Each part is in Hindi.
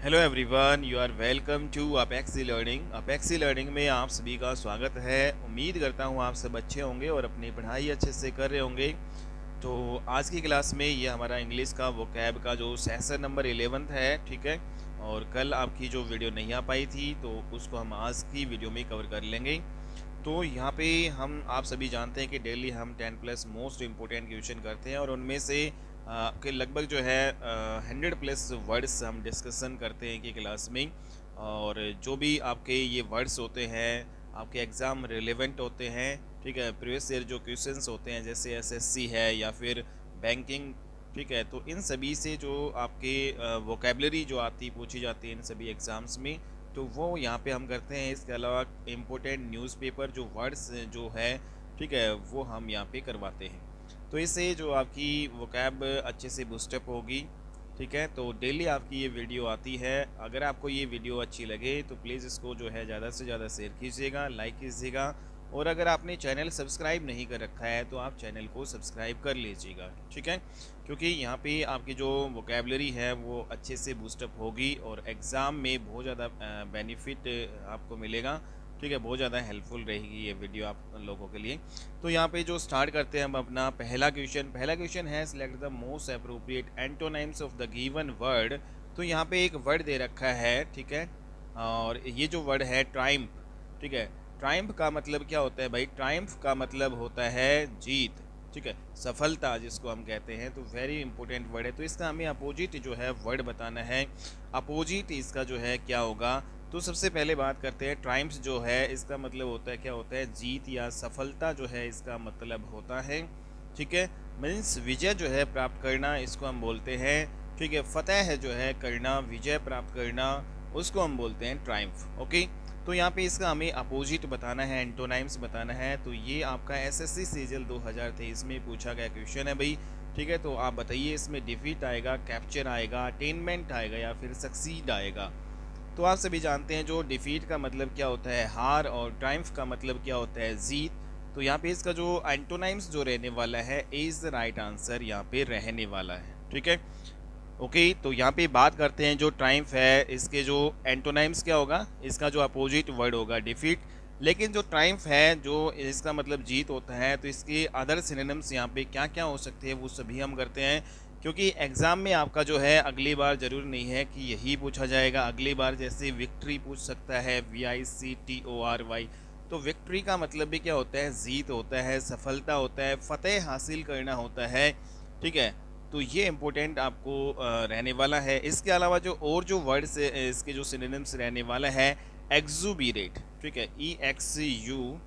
Hello everyone, you are welcome to Apexi learning. Apexi learning में आप सभी का स्वागत है। उम्मीद करता हूँ आप सब अच्छे होंगे और अपनी पढ़ाई अच्छे से कर रहे होंगे। तो आज की क्लास में ये हमारा इंग्लिश का वोकैब का जो सेशन नंबर 11 है, ठीक है। और कल आपकी जो वीडियो नहीं आ पाई थी तो उसको हम आज की वीडियो में कवर कर लेंगे। तो यहाँ पे हम आप सभी जानते हैं कि डेली हम 10+ मोस्ट इम्पोर्टेंट क्वेश्चन करते हैं और उनमें से के लगभग जो है 100+ वर्ड्स हम डिस्कशन करते हैं कि क्लास में। और जो भी आपके ये वर्ड्स होते हैं आपके एग्ज़ाम रिलेवेंट होते हैं, ठीक है। प्रीवियस ईयर जो क्वेश्चंस होते हैं जैसे एसएससी है या फिर बैंकिंग, ठीक है। तो इन सभी से जो आपके वोकेबलरी जो आती पूछी जाती है इन सभी एग्ज़ाम्स में, तो वो यहाँ पे हम करते हैं। इसके अलावा इम्पोर्टेंट न्यूज़पेपर जो वर्ड्स जो है, ठीक है, वो हम यहाँ पे करवाते हैं। तो इससे जो आपकी वोकैब अच्छे से बूस्टअप होगी, ठीक है। तो डेली आपकी ये वीडियो आती है। अगर आपको ये वीडियो अच्छी लगे तो प्लीज़ इसको जो है ज़्यादा से ज़्यादा शेयर कीजिएगा, लाइक कीजिएगा। और अगर आपने चैनल सब्सक्राइब नहीं कर रखा है तो आप चैनल को सब्सक्राइब कर लीजिएगा, ठीक है। क्योंकि यहाँ पे आपकी जो वोकेबलरी है वो अच्छे से बूस्टअप होगी और एग्ज़ाम में बहुत ज़्यादा बेनिफिट आपको मिलेगा, ठीक है। बहुत ज़्यादा हेल्पफुल रहेगी ये वीडियो आप लोगों के लिए। तो यहाँ पे जो स्टार्ट करते हैं हम अपना पहला क्वेश्चन है select the most appropriate antonyms of the given word. तो यहाँ पे एक वर्ड दे रखा है, ठीक है। और ये जो वर्ड है ट्राइम्फ, ठीक है। ट्राइम्फ का मतलब क्या होता है भाई? ट्राइम्फ का मतलब होता है जीत, ठीक है, सफलता जिसको हम कहते हैं। तो वेरी इंपॉर्टेंट वर्ड है। तो इसका हमें अपोजिट जो है वर्ड बताना है। अपोजिट इसका जो है क्या होगा? तो सबसे पहले बात करते हैं ट्राइम्स जो है इसका मतलब होता है क्या होता है? जीत या सफलता जो है इसका मतलब होता है, ठीक है। मीन्स विजय जो है प्राप्त करना, इसको हम बोलते हैं, ठीक है। फतेह है जो है करना, विजय प्राप्त करना, उसको हम बोलते हैं ट्राइम्फ। ओके। तो यहाँ पे इसका हमें अपोजिट बताना है, एंटोनाइम्स बताना है। तो ये आपका एसएससी सीजल 2023 में पूछा गया क्वेश्चन है भाई, ठीक है। तो आप बताइए इसमें डिफीट आएगा, कैप्चर आएगा, अटेनमेंट आएगा या फिर सक्सीड आएगा? तो आप सभी जानते हैं जो डिफीट का मतलब क्या होता है, हार, और ट्राइम्फ का मतलब क्या होता है, जीत। तो यहाँ पे इसका जो एंटोनाइम्स जो रहने वाला है इज द राइट आंसर यहाँ पे रहने वाला है, ठीक है। ओके। तो यहाँ पे बात करते हैं जो ट्राइम्फ है इसके जो एंटोनाइम्स क्या होगा, इसका जो अपोजिट वर्ड होगा डिफीट। लेकिन जो ट्राइम्फ है जो इसका मतलब जीत होता है, तो इसके अदर सिनोनिम्स यहाँ पे क्या क्या हो सकते हैं वो सभी हम करते हैं। क्योंकि एग्ज़ाम में आपका जो है अगली बार ज़रूर नहीं है कि यही पूछा जाएगा। अगली बार जैसे विक्ट्री पूछ सकता है, VICTORY। तो विक्ट्री का मतलब भी क्या होता है? जीत होता है, सफलता होता है, फतेह हासिल करना होता है, ठीक है। तो ये इम्पोर्टेंट आपको रहने वाला है। इसके अलावा जो और जो वर्ड्स इसके जो सिनोनिम्स रहने वाला है, एक्जुबिरेट, ठीक है, EXUBERAT।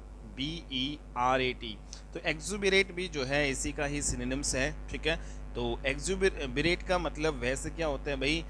तो एक्जुबिरेट भी जो है इसी का ही सिनोनिम्स है, ठीक है। तो एक्जुबिरेट का मतलब वैसे क्या होता है भाई?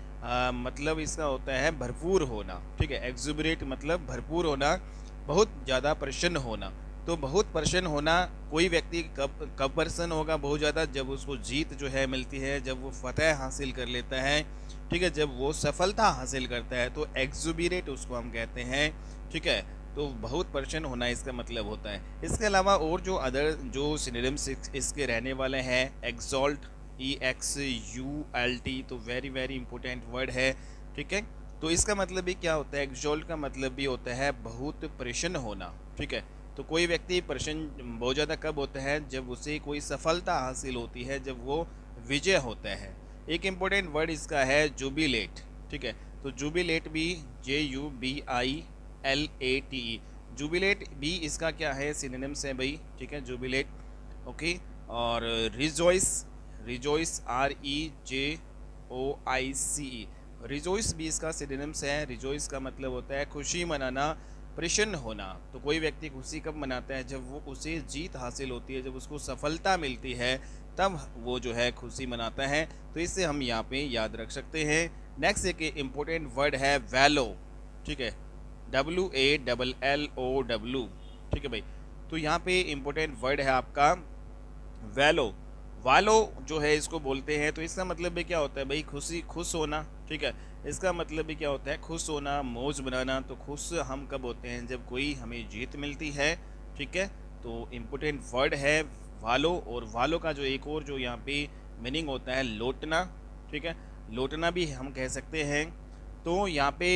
मतलब इसका होता है भरपूर होना, ठीक है। एक्जुबिरेट मतलब भरपूर होना, बहुत ज़्यादा प्रसन्न होना। तो बहुत प्रसन्न होना, कोई व्यक्ति कब कब प्रसन्न होगा बहुत ज़्यादा? जब उसको जीत जो है मिलती है, जब वो फतेह हासिल कर लेता है, ठीक है, जब वो सफलता हासिल करता है, तो एक्जुबिरेट उसको हम कहते हैं, ठीक है। तो बहुत प्रसन्न होना इसका मतलब होता है। इसके अलावा और जो अदर जो सिनोनिम्स इसके रहने वाले हैं, एक्सॉल्ट, EXULT। तो वेरी वेरी इंपॉर्टेंट वर्ड है, ठीक है। तो इसका मतलब भी क्या होता है? एक्सॉल्ट का मतलब भी होता है बहुत प्रसन्न होना, ठीक है। तो कोई व्यक्ति प्रसन्न बहुत ज़्यादा कब होता है? जब उसे कोई सफलता हासिल होती है, जब वो विजय होता है। एक इम्पोर्टेंट वर्ड इसका है जुबिलेट, ठीक है। तो जुबिलेट भी JUBILATE, जुबिलेट भी इसका क्या है? सिनोनिम्स है भाई, ठीक है, जुबिलेट। ओके। और रिजॉइस, रिजॉइस REJOICE, रिजॉइस भी इसका सिनोनिम्स है। रिजॉइस का मतलब होता है खुशी मनाना, प्रसन्न होना। तो कोई व्यक्ति खुशी कब मनाता है? जब वो उसे जीत हासिल होती है, जब उसको सफलता मिलती है, तब वो जो है खुशी मनाता है। तो इससे हम यहाँ पे याद रख सकते हैं। नेक्स्ट एक इम्पोर्टेंट वर्ड है वैलो, ठीक है, WALLOW, ठीक है भाई। तो यहाँ पे इम्पोर्टेंट वर्ड है आपका वैलो। वालो जो है इसको बोलते हैं। तो इसका मतलब भी क्या होता है भाई? खुशी, खुश होना, ठीक है। इसका मतलब भी क्या होता है? खुश होना, मौज बनाना। तो खुश हम कब होते हैं? जब कोई हमें जीत मिलती है, ठीक है। तो इम्पोर्टेंट वर्ड है वालो। और वालो का जो एक और जो यहाँ पे मीनिंग होता है लौटना, ठीक है। लौटना भी हम कह सकते हैं। तो यहाँ पे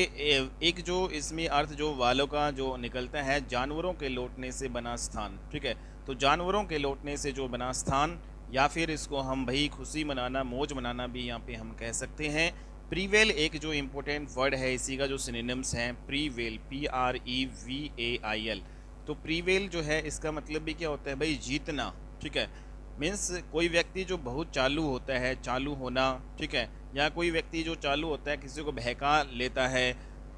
एक जो इसमें अर्थ जो वालों का जो निकलता है, जानवरों के लौटने से बना स्थान, ठीक है। तो जानवरों के लौटने से जो बना स्थान, या फिर इसको हम भाई खुशी मनाना, मौज मनाना भी यहाँ पे हम कह सकते हैं। प्रीवेल एक जो इम्पोर्टेंट वर्ड है, इसी का जो सिनोनिम्स हैं, प्रीवेल, PREVAIL। तो प्रीवेल जो है इसका मतलब भी क्या होता है भाई, जीतना, ठीक है। मीन्स कोई व्यक्ति जो बहुत चालू होता है, चालू होना, ठीक है, या कोई व्यक्ति जो चालू होता है किसी को बहका लेता है,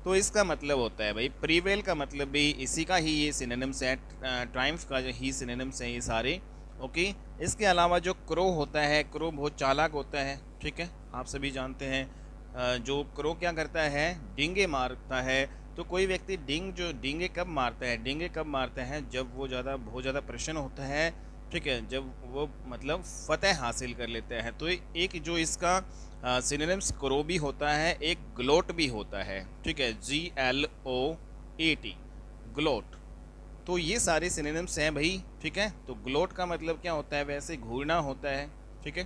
तो इसका मतलब होता है भाई प्रीवेल का मतलब भी इसी का ही ये सिनोनिम्स है, ट्रायम्फ का जो ही सिनोनिम्स हैं ये सारे। ओके, इसके अलावा जो क्रो होता है, क्रो बहुत चालाक होता है, ठीक है, आप सभी जानते हैं। जो क्रो क्या करता है, डींगे मारता है। तो कोई व्यक्ति डींगे कब मारता है, डींगे कब मारता है, जब वो बहुत ज़्यादा प्रसन्न होता है, ठीक है, जब वो मतलब फतेह हासिल कर लेता है। तो एक जो इसका सिनोनिम्स क्रो भी होता है, एक ग्लोट भी होता है, ठीक है, GLOAT, ग्लोट। तो ये सारे सिनोनिम्स हैं भाई, ठीक है। तो ग्लोट का मतलब क्या होता है, वैसे घूरना होता है, ठीक है।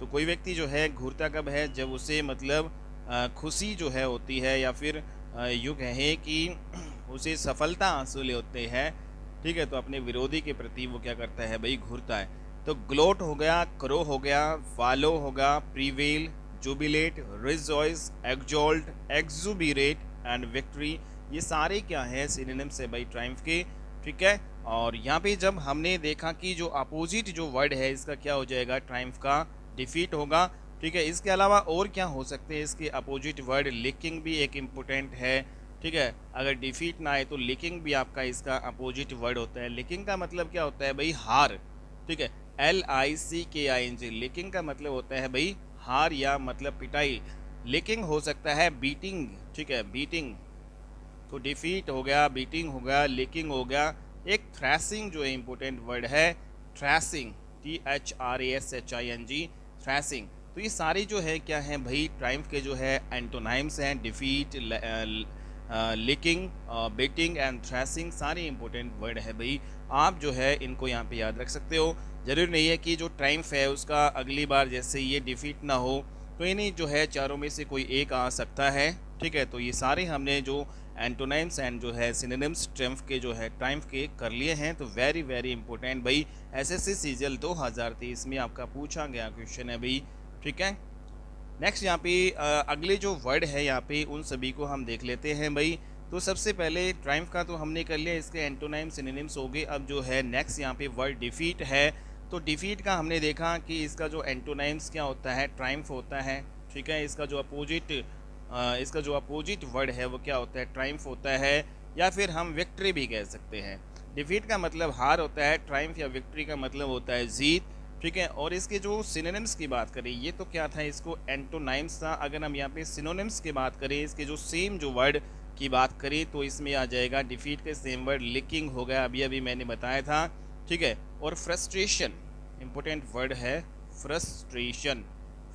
तो कोई व्यक्ति जो है घूरता कब है, जब उसे मतलब खुशी जो है होती है, या फिर यूँ कहें कि उसे सफलता हासिल होती है, ठीक है, तो अपने विरोधी के प्रति वो क्या करता है भाई, घूरता है। तो ग्लोट हो गया, क्रो हो गया, वालो होगा, prevail, jubilate, rejoice, exalt, exuberate and victory, ये सारे क्या है, सिनोनिम्स है भाई ट्रायम्फ के, ठीक है। और यहाँ पे जब हमने देखा कि जो अपोजिट जो वर्ड है इसका क्या हो जाएगा, ट्रायम्फ का डिफीट होगा, ठीक है। इसके अलावा और क्या हो सकते हैं इसके अपोजिट वर्ड, लिकिंग भी एक इम्पोर्टेंट है, ठीक है। अगर डिफीट ना आए तो लिकिंग भी आपका इसका अपोजिट वर्ड होता है। लिकिंग का मतलब क्या होता है भाई, हार, ठीक है, LICKING, लिकिंग का मतलब होता है भाई हार या मतलब पिटाई। लिकिंग हो सकता है बीटिंग, ठीक है, बीटिंग। तो डिफीट हो गया, बीटिंग हो गया, लिकिंग हो गया। एक थ्रैसिंग जो है इंपॉर्टेंट वर्ड है, थ्रैसिंग, THRASHING, थ्रैसिंग। तो ये सारे जो है क्या है भाई, ट्रायम्फ के जो है एंटोनाइम्स हैं, डिफीट, लिकिंग, बीटिंग एंड थ्रैसिंग, सारे इंपॉर्टेंट वर्ड है भाई। आप जो है इनको यहाँ पे याद रख सकते हो। ज़रूरी नहीं है कि जो ट्रायम्फ है उसका अगली बार जैसे ये डिफीट ना हो, तो इन्हीं जो है चारों में से कोई एक आ सकता है, ठीक है। तो ये सारे हमने जो एंटोनाइम्स एंड जो है सिनोनिम्स ट्रायम्फ के जो है ट्रायम्फ के कर लिए हैं। तो वेरी वेरी इंपॉर्टेंट भाई, SSC सीजल 2023 में आपका पूछा गया क्वेश्चन है भाई, ठीक है। नेक्स्ट यहाँ पे अगले जो वर्ड है यहाँ पे उन सभी को हम देख लेते हैं भाई। तो सबसे पहले ट्रायम्फ का तो हमने कर लिया, इसके एंटोनाइम सिनोनिम्स हो गए। अब जो है नेक्स्ट यहाँ पे वर्ड डिफीट है। तो डिफीट का हमने देखा कि इसका जो एंटोनाइम्स क्या होता है, ट्रायम्फ होता है, ठीक है। इसका जो अपोजिट वर्ड है वो क्या होता है, ट्रायम्फ होता है, या फिर हम विक्ट्री भी कह सकते हैं। डिफीट का मतलब हार होता है, ट्रायम्फ या विक्ट्री का मतलब होता है जीत, ठीक है। और इसके जो सिनोनिम्स की बात करें, ये तो क्या था, इसको एंटोनाइम्स था। अगर हम यहाँ पे सिनोनिम्स की बात करें, इसके जो सेम जो वर्ड की बात करें, तो इसमें आ जाएगा डिफीट के सेम वर्ड लिकिंग हो गया, अभी मैंने बताया था, ठीक है। और फ्रस्ट्रेशन इंपॉर्टेंट वर्ड है, फ्रस्ट्रेशन।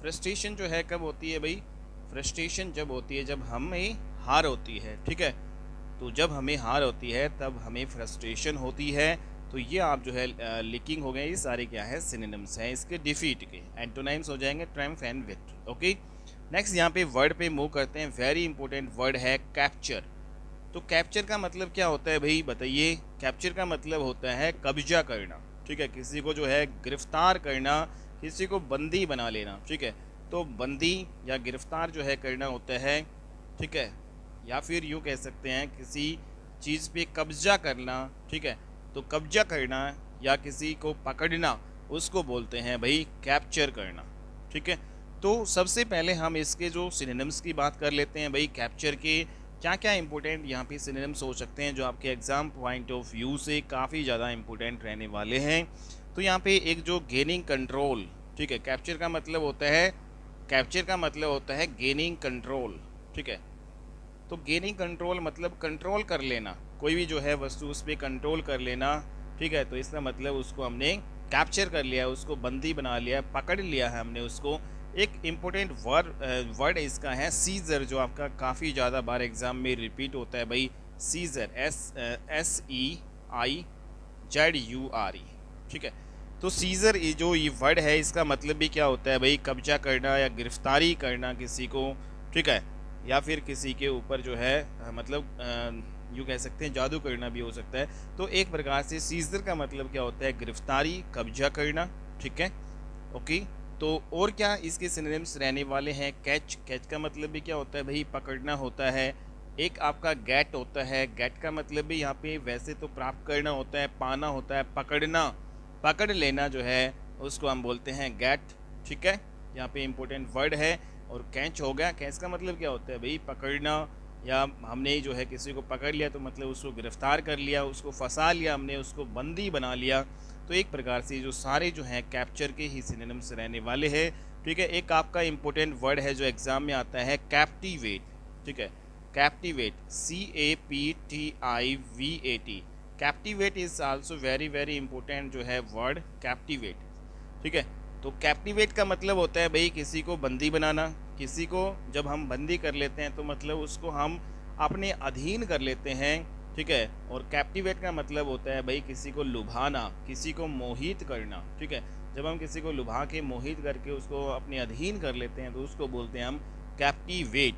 फ्रस्ट्रेशन जो है कब होती है भाई, फ्रस्ट्रेशन जब होती है जब हमें हार होती है, ठीक है। तो जब हमें हार होती है तब हमें फ्रस्ट्रेशन होती है। तो ये आप जो है लिकिंग हो गए, ये सारे क्या है, सिनोनिम्स हैं इसके डिफीट के। एंटोनाइम्स हो जाएंगे Triumph and victory, okay. Next यहाँ पे वर्ड पे मूव करते हैं। वेरी इंपॉर्टेंट वर्ड है कैप्चर। तो कैप्चर का मतलब क्या होता है भाई, बताइए। कैप्चर का मतलब होता है कब्जा करना, ठीक है, किसी को जो है गिरफ्तार करना, किसी को बंदी बना लेना, ठीक है। तो बंदी या गिरफ्तार जो है करना होता है, ठीक है, या फिर यूँ कह सकते हैं किसी चीज़ पे कब्जा करना, ठीक है। तो कब्जा करना या किसी को पकड़ना, उसको बोलते हैं भाई कैप्चर करना, ठीक है। तो सबसे पहले हम इसके जो सिनोनिम्स की बात कर लेते हैं भाई। कैप्चर के क्या क्या इंपॉर्टेंट यहाँ पे सिनोनिम्स हो सकते हैं जो आपके एग्जाम पॉइंट ऑफ व्यू से काफ़ी ज़्यादा इंपॉर्टेंट रहने वाले हैं। तो यहाँ पे एक जो गेनिंग कंट्रोल, ठीक है, कैप्चर का मतलब होता है गेनिंग कंट्रोल, ठीक है। तो गेनिंग कंट्रोल मतलब कंट्रोल कर लेना, कोई भी जो है वस्तु उस पर कंट्रोल कर लेना, ठीक है। तो इसका मतलब उसको हमने कैप्चर कर लिया, उसको बंदी बना लिया, पकड़ लिया है हमने उसको। एक इम्पोर्टेंट वर्ड इसका है सीजर, जो आपका काफ़ी ज़्यादा बार एग्जाम में रिपीट होता है भाई। सीजर, SEIZURE, ठीक है। तो सीजर जो ये वर्ड है इसका मतलब भी क्या होता है भाई, कब्जा करना या गिरफ्तारी करना किसी को, ठीक है। या फिर किसी के ऊपर जो है मतलब यूँ कह सकते हैं जादू करना भी हो सकता है। तो एक प्रकार से सीजर का मतलब क्या होता है, गिरफ्तारी, कब्जा करना, ठीक है, ओके। तो और क्या इसके सिनोनिम्स रहने वाले हैं, कैच, कैच का मतलब भी क्या होता है भाई, पकड़ना होता है। एक आपका गेट होता है, गेट का मतलब भी यहाँ पे वैसे तो प्राप्त करना होता है, पाना होता है, पकड़ना, पकड़ लेना जो है उसको हम बोलते हैं गेट, ठीक है, यहाँ पे इंपॉर्टेंट वर्ड है। और कैच हो गया, कैच का मतलब क्या होता है भाई, पकड़ना, या हमने जो है किसी को पकड़ लिया तो मतलब उसको गिरफ्तार कर लिया, उसको फंसा लिया हमने, उसको बंदी बना लिया। तो एक प्रकार से जो सारे जो हैं कैप्चर के ही सिनोनिम्स रहने वाले हैं, ठीक है। एक आपका इंपॉर्टेंट वर्ड है जो एग्जाम में आता है, कैप्टिवेट, ठीक है, captivate, CAPTIVAT, captivate is also very very important जो है वर्ड कैप्टिवेट, ठीक है। तो कैप्टिवेट का मतलब होता है भाई किसी को बंदी बनाना, किसी को जब हम बंदी कर लेते हैं तो मतलब उसको हम अपने अधीन कर लेते हैं, ठीक है। और कैप्टिवेट का मतलब होता है भाई किसी को लुभाना, किसी को मोहित करना, ठीक है। जब हम किसी को लुभा के मोहित करके उसको अपने अधीन कर लेते हैं तो उसको बोलते हैं हम कैप्टिवेट।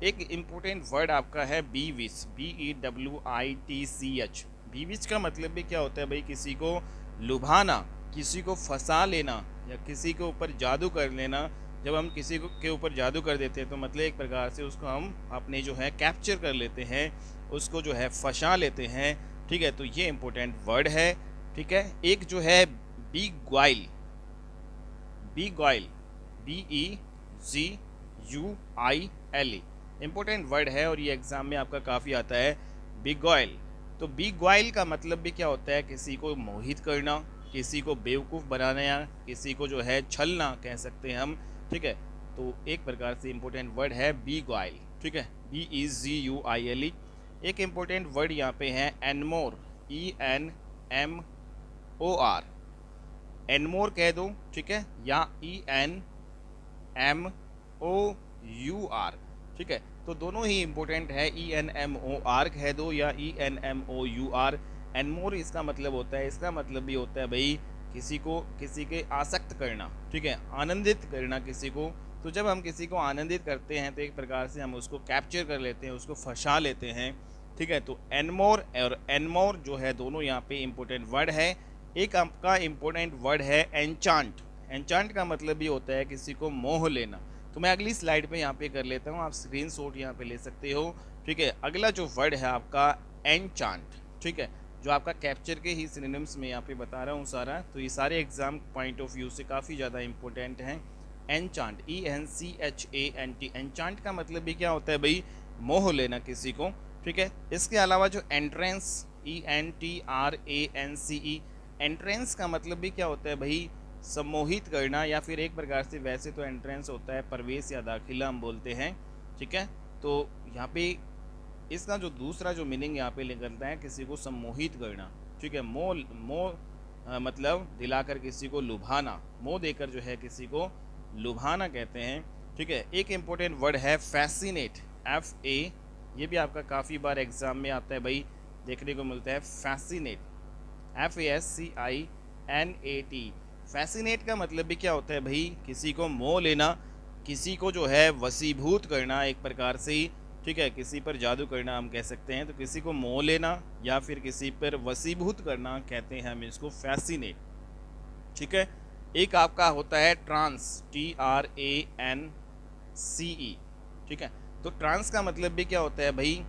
एक इम्पोर्टेंट वर्ड आपका है बीविच, BEWITCH। बीविच का मतलब भी क्या होता है भाई, किसी को लुभाना, किसी को फंसा लेना, या किसी के ऊपर जादू कर लेना। जब हम किसी को के ऊपर जादू कर देते हैं तो मतलब एक प्रकार से उसको हम अपने जो है कैप्चर कर लेते हैं, उसको जो है फंसा लेते हैं, ठीक है। तो ये इंपॉर्टेंट वर्ड है, ठीक है। एक जो है बीग्वाइल, बीग्वाइल, BEGUILE, इंपॉर्टेंट वर्ड है और ये एग्जाम में आपका काफ़ी आता है, बीग्वाइल। तो बीग्वाइल का मतलब भी क्या होता है, किसी को मोहित करना, किसी को बेवकूफ़ बनाना, या किसी को जो है छलना कह सकते हैं हम, ठीक है। तो एक प्रकार से इंपॉर्टेंट वर्ड है बीग्वाइल, ठीक है, BEGUILE। एक इम्पोर्टेंट वर्ड यहाँ पे है एनमोर, ENMOR, एनमोर कह दो, ठीक है, या ENMOUR, ठीक है। तो दोनों ही इम्पोर्टेंट है, ENMOR कह दो या ENMOUR। एनमोर इसका मतलब होता है, इसका मतलब भी होता है भाई किसी को, किसी के आसक्त करना, ठीक है, आनंदित करना किसी को। तो जब हम किसी को आनंदित करते हैं तो एक प्रकार से हम उसको कैप्चर कर लेते हैं, उसको फंसा लेते हैं, ठीक है। तो एनमोर और एनमोर जो है दोनों यहाँ पे इम्पोर्टेंट वर्ड है। एक आपका इम्पोर्टेंट वर्ड है एनचांट। एनचांट का मतलब भी होता है किसी को मोह लेना। तो मैं अगली स्लाइड पे यहाँ पे कर लेता हूँ, आप स्क्रीन शॉट यहाँ पे ले सकते हो, ठीक है। अगला जो वर्ड है आपका एनचांट, ठीक है, जो आपका कैप्चर के ही सिनोनिम्स में यहाँ पे बता रहा हूँ सारा। तो ये सारे एग्जाम पॉइंट ऑफ व्यू से काफ़ी ज़्यादा इंपॉर्टेंट हैं। एनचांट, ENCHANT, एनचांट का मतलब भी क्या होता है भाई, मोह लेना किसी को, ठीक है। इसके अलावा जो एंट्रेंस, ENTRANCE, एंट्रेंस का मतलब भी क्या होता है भाई, सम्मोहित करना, या फिर एक प्रकार से वैसे तो एंट्रेंस होता है प्रवेश या दाखिला हम बोलते हैं, ठीक है। तो यहाँ पे इसका जो दूसरा जो मीनिंग यहाँ पे निकलता है, किसी को सम्मोहित करना, ठीक है। मोह मतलब दिलाकर किसी को लुभाना, मोह देकर जो है किसी को लुभाना कहते हैं, ठीक है। एक इम्पोर्टेंट वर्ड है फैसिनेट, FA, ये भी आपका काफ़ी बार एग्जाम में आता है भाई, देखने को मिलता है फैसिनेट, FASCINAT। फैसिनेट का मतलब भी क्या होता है भाई, किसी को मोह लेना, किसी को जो है वसीभूत करना एक प्रकार से ही, ठीक है, किसी पर जादू करना हम कह सकते हैं। तो किसी को मोह लेना या फिर किसी पर वसीभूत करना कहते हैं हम इसको फैसिनेट, ठीक है। एक आपका होता है ट्रांस, TRANCE, ठीक है। तो ट्रांस का मतलब भी क्या होता है भाई,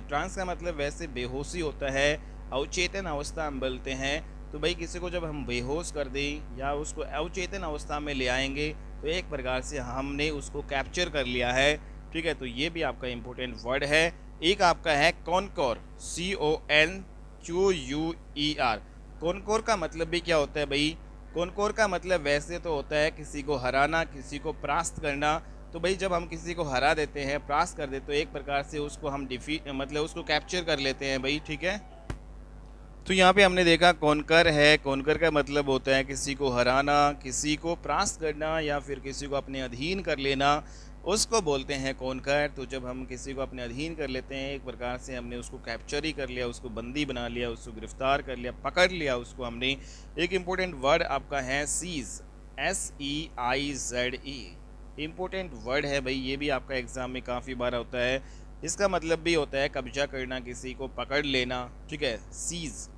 ट्रांस का मतलब वैसे बेहोशी होता है, अवचेतन अवस्था हम बोलते हैं। तो भाई किसी को जब हम बेहोश कर दें या उसको अवचेतन अवस्था में ले आएंगे तो एक प्रकार से हमने उसको कैप्चर कर लिया है, ठीक है। तो ये भी आपका इम्पोर्टेंट वर्ड है। एक आपका है कॉनकोर, CONQUER। कॉनकोर का मतलब भी क्या होता है भाई, कॉनकोर का मतलब वैसे तो होता है किसी को हराना, किसी को परास्त करना। तो भाई जब हम किसी को हरा देते हैं, परास्त कर देते, तो एक प्रकार से उसको हम डिफीट मतलब उसको कैप्चर कर लेते हैं भाई, ठीक है। तो यहाँ पे हमने देखा कॉनकर है, कॉनकर का मतलब होता है किसी को हराना, किसी को परास्त करना, या फिर किसी को अपने अधीन कर लेना, उसको बोलते हैं कॉनकर। तो जब हम किसी को अपने अधीन कर लेते हैं, एक प्रकार से हमने उसको कैप्चर ही कर लिया, उसको बंदी बना लिया, उसको गिरफ्तार कर लिया, पकड़ लिया उसको हमने। एक इम्पोर्टेंट वर्ड आपका है सीज, SEIZE। इम्पोर्टेंट वर्ड है भाई, ये भी आपका एग्जाम में काफ़ी बार होता है। इसका मतलब भी होता है कब्जा करना, किसी को पकड़ लेना, ठीक है, सीज,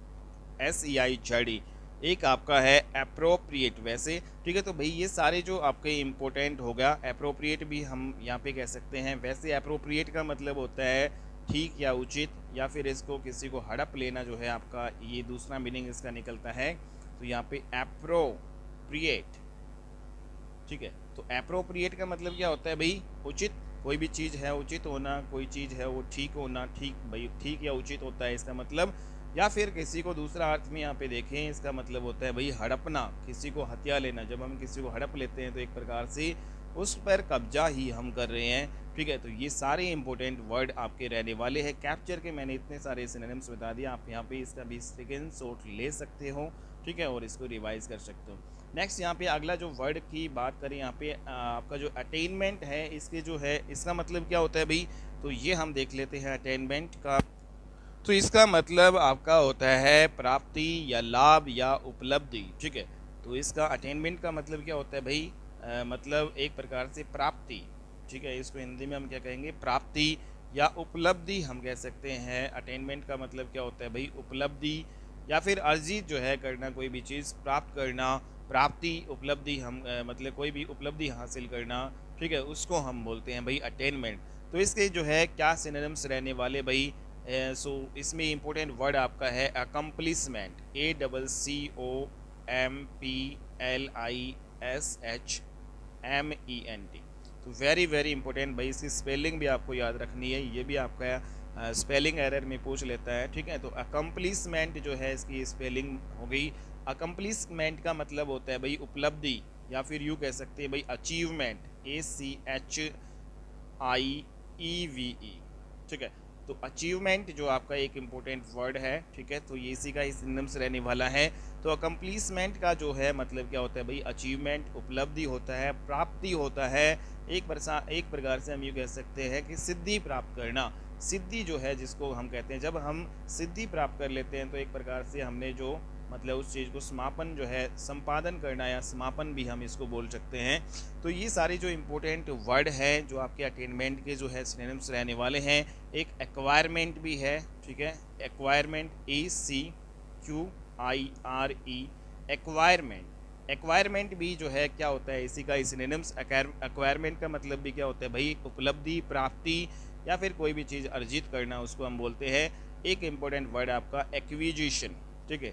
SEIZD। एक आपका है अप्रोप्रिएट वैसे, ठीक है। तो भाई ये सारे जो आपके इम्पोर्टेंट हो गया, अप्रोप्रिएट भी हम यहाँ पे कह सकते हैं। वैसे अप्रोप्रिएट का मतलब होता है ठीक या उचित, या फिर इसको किसी को हड़प लेना जो है आपका, ये दूसरा मीनिंग इसका निकलता है। तो यहाँ पे अप्रोप्रिएट, ठीक है। तो अप्रोप्रिएट का मतलब क्या होता है भाई, उचित, कोई भी चीज़ है उचित होना, कोई चीज़ है वो ठीक होना, ठीक भाई, ठीक या उचित होता है इसका मतलब। या फिर किसी को दूसरा अर्थ में यहाँ पे देखें, इसका मतलब होता है भाई हड़पना, किसी को हत्या लेना। जब हम किसी को हड़प लेते हैं तो एक प्रकार से उस पर कब्जा ही हम कर रहे हैं, ठीक है। तो ये सारे इंपॉर्टेंट वर्ड आपके रहने वाले हैं। कैप्चर के मैंने इतने सारे सिनोनिम्स बता दिया, आप यहाँ पे इसका भी स्क्रीन शॉट ले सकते हो, ठीक है, और इसको रिवाइज कर सकते हो। नेक्स्ट यहाँ पे अगला जो वर्ड की बात करें, यहाँ पे आपका जो अटेनमेंट है, इसके जो है इसका मतलब क्या होता है भाई, तो ये हम देख लेते हैं अटेनमेंट का। तो इसका मतलब आपका होता है प्राप्ति या लाभ या उपलब्धि, ठीक है। तो इसका अटेनमेंट का मतलब क्या होता है भाई, मतलब एक प्रकार से प्राप्ति, ठीक है। इसको हिंदी में हम क्या कहेंगे, प्राप्ति या उपलब्धि हम कह सकते हैं। अटेनमेंट का मतलब क्या होता है भाई, उपलब्धि या फिर अर्जित जो है करना, कोई भी चीज़ प्राप्त करना, प्राप्ति, उपलब्धि, हम मतलब कोई भी उपलब्धि हासिल करना, ठीक है, उसको हम बोलते हैं भाई अटेनमेंट। तो इसके जो है क्या सिनोनिम्स रहने वाले भाई, सो इसमें इंपॉर्टेंट वर्ड आपका है अकम्पलिशमेंट, ACCOMPLISHMENT। तो वेरी वेरी इंपॉर्टेंट भाई, इसकी स्पेलिंग भी आपको याद रखनी है, ये भी आपका स्पेलिंग एरर में पूछ लेता है, ठीक है। तो अकम्पलिशमेंट जो है इसकी स्पेलिंग हो गई। अकम्पलिशमेंट का मतलब होता है भाई उपलब्धि, या फिर यूँ कह सकते हैं भाई अचीवमेंट, ACHIEVE, ठीक है। तो अचीवमेंट जो आपका एक इम्पोर्टेंट वर्ड है, ठीक है, तो ये इसी का ही सिनोनिम्स रहने वाला है। तो अकम्पलिशमेंट का जो है मतलब क्या होता है भाई, अचीवमेंट, उपलब्धि होता है, प्राप्ति होता है। एक प्रकार से हम ये कह सकते हैं कि सिद्धि प्राप्त करना। सिद्धि जो है जिसको हम कहते हैं, जब हम सिद्धि प्राप्त कर लेते हैं तो एक प्रकार से हमने जो मतलब उस चीज़ को समापन जो है, संपादन करना, या समापन भी हम इसको बोल सकते हैं। तो ये सारे जो इम्पोर्टेंट वर्ड है जो आपके अटेनमेंट के जो है सिनोनिम्स रहने वाले हैं। एक एक्वायरमेंट भी है, ठीक है, एक्वायरमेंट, ACQIRE, एक्वायरमेंट। एक्वायरमेंट भी जो है क्या होता है, इसी का ही सिनोनिम्स। एक्वायरमेंट का मतलब भी क्या होता है भाई, उपलब्धि, प्राप्ति, या फिर कोई भी चीज़ अर्जित करना, उसको हम बोलते हैं। एक इम्पोर्टेंट वर्ड आपका एक्विजिशन, ठीक है,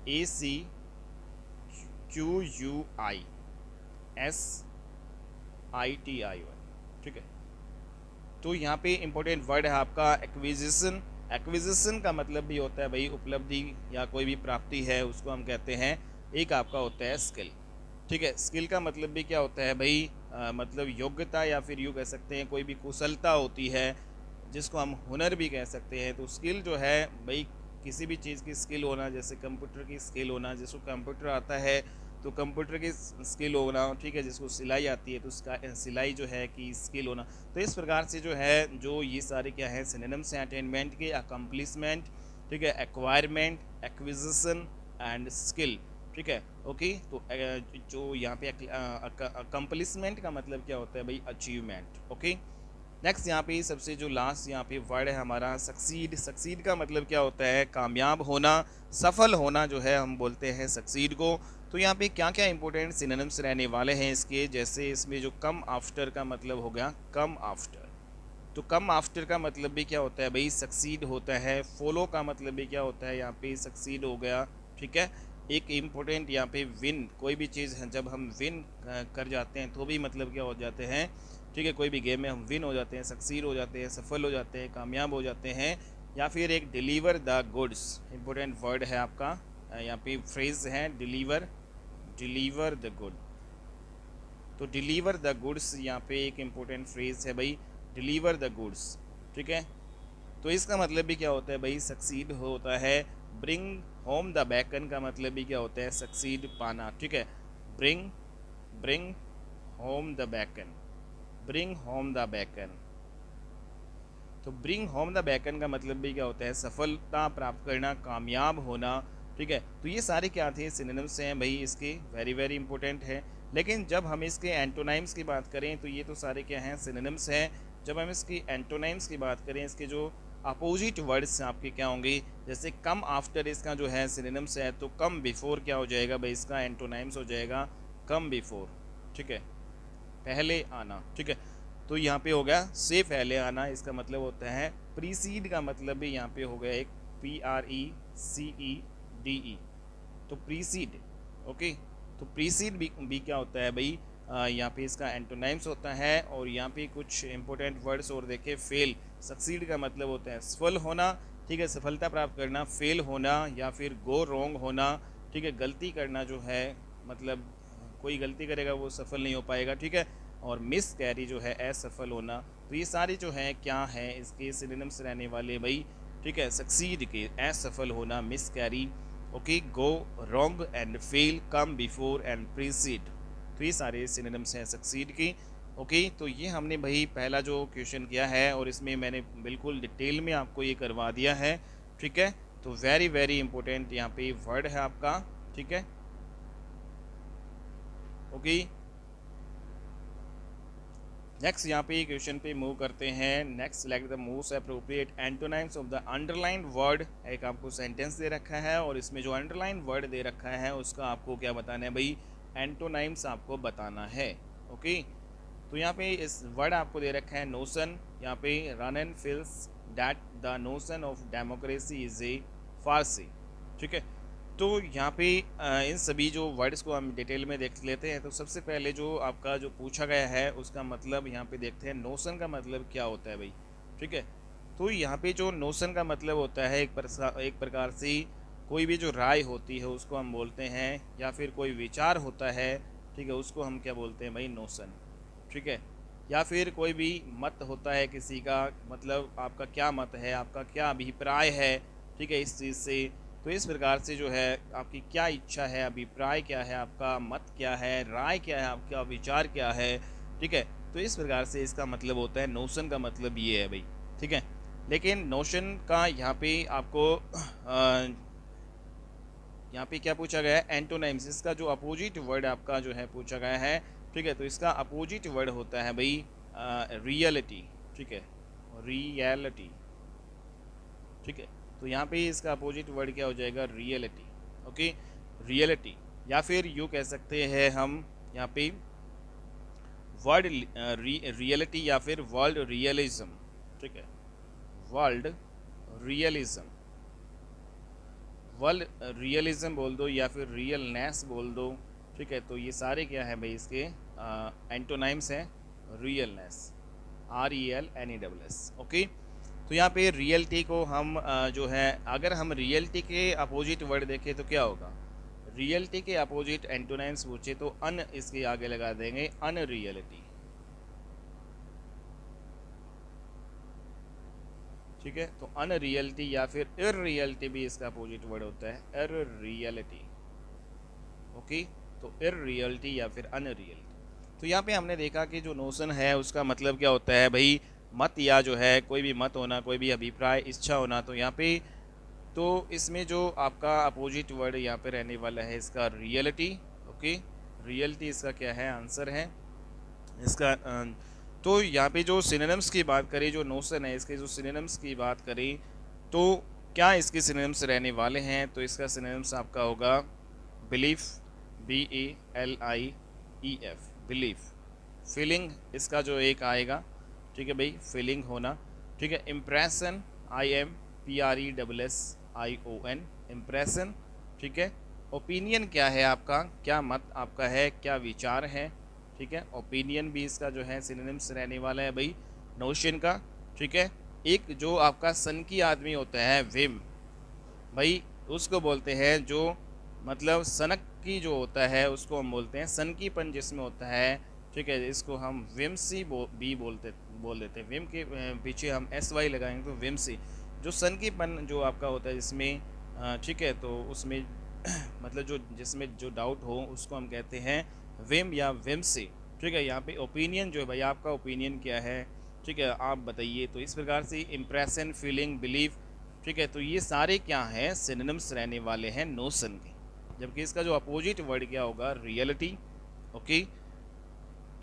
ACQUISITI, ठीक है। तो यहाँ पे इम्पोर्टेंट वर्ड है आपका एक्विजिशन। एक्विजिशन का मतलब भी होता है भाई उपलब्धि या कोई भी प्राप्ति है उसको हम कहते हैं। एक आपका होता है स्किल, ठीक है। स्किल का मतलब भी क्या होता है भाई, मतलब योग्यता, या फिर यूँ कह सकते हैं कोई भी कुशलता होती है, जिसको हम हुनर भी कह सकते हैं। तो स्किल जो है भाई किसी भी चीज़ की स्किल होना, जैसे कंप्यूटर की स्किल होना, जिसको कंप्यूटर आता है तो कंप्यूटर की स्किल होना, ठीक है। जिसको सिलाई आती है तो उसका सिलाई जो है कि स्किल होना। तो इस प्रकार से जो है, जो ये सारे क्या है सिनोनिम्स हैं अटेनमेंट के, अकम्पलिशमेंट, ठीक है, एक्वायरमेंट, एक्विजिशन एंड स्किल, ठीक है, ओके। तो जो यहाँ पे अकम्पलिशमेंट का मतलब क्या होता है भाई, अचीवमेंट, ओके। नेक्स्ट यहाँ पे सबसे जो लास्ट यहाँ पे वर्ड है हमारा सक्सीड। सक्सीड का मतलब क्या होता है, कामयाब होना, सफल होना जो है हम बोलते हैं सक्सीड को। तो यहाँ पे क्या क्या इंपॉर्टेंट सिनोनिम्स रहने वाले हैं इसके, जैसे इसमें जो कम आफ्टर का मतलब हो गया, कम आफ्टर। तो कम आफ्टर का मतलब भी क्या होता है भाई, सक्सीड होता है। फॉलो का मतलब भी क्या होता है, यहाँ पे सक्सीड हो गया, ठीक है। एक इम्पोर्टेंट यहाँ पे विन, कोई भी चीज़ है जब हम विन कर जाते हैं तो भी मतलब क्या हो जाते हैं, ठीक है। कोई भी गेम में हम विन हो जाते हैं, सक्सीड हो जाते हैं, सफल हो जाते हैं, कामयाब हो जाते हैं। या फिर एक deliver the goods, important word है आपका, यहाँ पे फ्रेज है डिलीवर, डिलीवर द गुड। तो डिलीवर द गुड्स यहाँ पे एक इम्पोर्टेंट फ्रेज है भाई, डिलीवर द गुड्स, ठीक है। तो इसका मतलब भी क्या होता है भाई, सक्सीड होता है। ब्रिंग होम द बैकन का मतलब भी क्या होता है, सक्सीड पाना, ठीक है। Bring home the bacon, bring home the bacon. तो ब्रिंग होम द बैकन का मतलब भी क्या होता है, सफलता प्राप्त करना, कामयाब होना, ठीक है। तो ये सारे क्या थे सिनोनिम्स हैं भाई इसके, वेरी वेरी इंपॉर्टेंट है। लेकिन जब हम इसके एंटोनाइम्स की बात करें तो ये तो सारे क्या हैं, सिनोनिम्स हैं। जब हम इसकी एंटोनाइम्स की बात करें, इसके जो अपोजिट वर्ड्स आपके क्या होंगे, जैसे कम आफ्टर इसका जो है सिनोनिम्स है, तो कम बिफोर क्या हो जाएगा भाई, इसका एंटोनाइम्स हो जाएगा कम बिफोर, ठीक है, पहले आना, ठीक है। तो यहाँ पे हो गया से पहले आना, इसका मतलब होता है प्रीसीड का मतलब भी यहाँ पे हो गया एक PRECEDE, तो प्रीसीड, ओके। तो प्रीसीड भी क्या होता है भाई, यहाँ पे इसका एंटोनाइम्स होता है। और यहाँ पे कुछ इंपॉर्टेंट वर्ड्स और देखे, फेल, सक्सीड का मतलब होता है सफल होना, ठीक है, सफलता प्राप्त करना, फेल होना या फिर गो रॉन्ग होना, ठीक है, गलती करना जो है, मतलब कोई गलती करेगा वो सफल नहीं हो पाएगा, ठीक है। और मिस कैरी जो है असफल होना। तो ये सारे जो हैं क्या हैं, इसके सिनोनिम्स रहने वाले भाई, ठीक है, सक्सीड के असफल होना, miss carry, okay, go wrong and fail, come before and preceded. तो ये सारे सिनोनिम्स हैं सक्सीड के, ओके। तो ये हमने भाई पहला जो क्वेश्चन किया है और इसमें मैंने बिल्कुल डिटेल में आपको ये करवा दिया है, ठीक है। तो वेरी वेरी इंपॉर्टेंट यहाँ पे वर्ड है आपका, ठीक है, ओके। नेक्स्ट यहाँ पे क्वेश्चन पे मूव करते हैं। Next select the most appropriate antonyms of the underline word. एक आपको सेंटेंस दे रखा है और इसमें जो अंडरलाइन वर्ड दे रखा है उसका आपको क्या बताना है भाई, एंटोनाइम्स आपको बताना है, ओके। तो यहाँ पे इस वर्ड आपको दे रखा है नोशन, यहाँ पे रनन feels that the notion of democracy is a farce, ठीक है। तो यहाँ पे इन सभी जो वर्ड्स को हम डिटेल में देख लेते हैं। तो सबसे पहले जो आपका जो पूछा गया है उसका मतलब यहाँ पे देखते हैं, नोशन का मतलब क्या होता है भाई, ठीक है। तो यहाँ पे जो नोशन का मतलब होता है एक प्रकार से कोई भी जो राय होती है उसको हम बोलते हैं, या फिर कोई विचार होता है, ठीक है, उसको हम क्या बोलते हैं भाई, नोशन, ठीक है। या फिर कोई भी मत होता है किसी का, मतलब आपका क्या मत है, आपका क्या अभिप्राय है, ठीक है, इस चीज़ से। तो इस प्रकार से जो है आपकी क्या इच्छा है, अभिप्राय क्या है, आपका मत क्या है, राय क्या है, आपका विचार क्या है, ठीक है। तो इस प्रकार से इसका मतलब होता है, नोशन का मतलब ये है भाई, ठीक है। लेकिन नोशन का यहाँ पे आपको यहाँ पे क्या पूछा गया है, एंटोनाइम्स, इसका जो अपोजिट वर्ड आपका जो है पूछा गया है, ठीक है। तो इसका अपोजिट वर्ड होता है भाई रियलिटी, ठीक है, रियलिटी, ठीक है। तो यहाँ पे इसका अपोजिट वर्ड क्या हो जाएगा, रियलिटी, ओके, रियलिटी। या फिर यूँ कह सकते हैं हम यहाँ पे वर्ल्ड रियलिटी या फिर वर्ल्ड रियलिज्म, ठीक है, वर्ल्ड रियलिज्म, वर्ल्ड रियलिज्म बोल दो या फिर रियलनेस बोल दो, ठीक है। तो ये सारे क्या है भाई, इसके एंटोनाइम्स हैं, रियलनेस, RELNESS, ओके। तो यहाँ पे रियलिटी को हम जो है, अगर हम रियलिटी के अपोजिट वर्ड देखें तो क्या होगा, रियलिटी के अपोजिट एंटोनाइम्स पूछे तो अन इसके आगे लगा देंगे, अनरियलिटी, ठीक है। तो अनरियलिटी या फिर इररियलिटी भी इसका अपोजिट वर्ड होता है, इररियलिटी, ओके। तो इररियलिटी या फिर अनरियलिटी। तो यहाँ पे हमने देखा कि जो नोशन है उसका मतलब क्या होता है भाई, मत, या जो है कोई भी मत होना, कोई भी अभिप्राय, इच्छा होना। तो यहाँ पे तो इसमें जो आपका अपोजिट वर्ड यहाँ पे रहने वाला है इसका रियलिटी, ओके, रियलिटी इसका क्या है, आंसर है इसका। तो यहाँ पे जो सिनोनिम्स की बात करें, जो नोशन है इसके जो सिनोनिम्स की बात करें तो क्या इसके सिनोनिम्स रहने वाले हैं, तो इसका सिनोनिम्स आपका होगा बिलीफ, BELIEF, बिलीफ। फीलिंग इसका जो एक आएगा, ठीक है भाई, फीलिंग होना, ठीक है। इम्प्रेशन, IMPRESSION, इम्प्रेशन, ठीक है। ओपिनियन क्या है आपका, क्या मत आपका है, क्या विचार है, ठीक है। ओपिनियन भी इसका जो है सिनोनिम्स रहने वाला है भाई, नोशन का, ठीक है। एक जो आपका सनकी आदमी होता है, विम भाई, उसको बोलते हैं जो मतलब सनक की जो होता है उसको हम बोलते हैं सनकीपन जिसमें होता है, ठीक है। इसको हम विम्सी भी बोल देते हैं। विम के पीछे हम SY लगाएंगे तो विम्सी, जो सनकीपन जो आपका होता है जिसमें, ठीक है, तो उसमें मतलब जो जिसमें जो डाउट हो उसको हम कहते हैं विम या विम्सी, ठीक है। यहाँ पे ओपिनियन जो है भाई, आपका ओपिनियन क्या है, ठीक है, आप बताइए। तो इस प्रकार से इम्प्रेशन, फीलिंग, बिलीफ, ठीक है। तो ये सारे क्या हैं, सिनोनिम्स रहने वाले हैं नोशन के। जबकि इसका जो अपोजिट वर्ड क्या होगा, रियलिटी, ओके,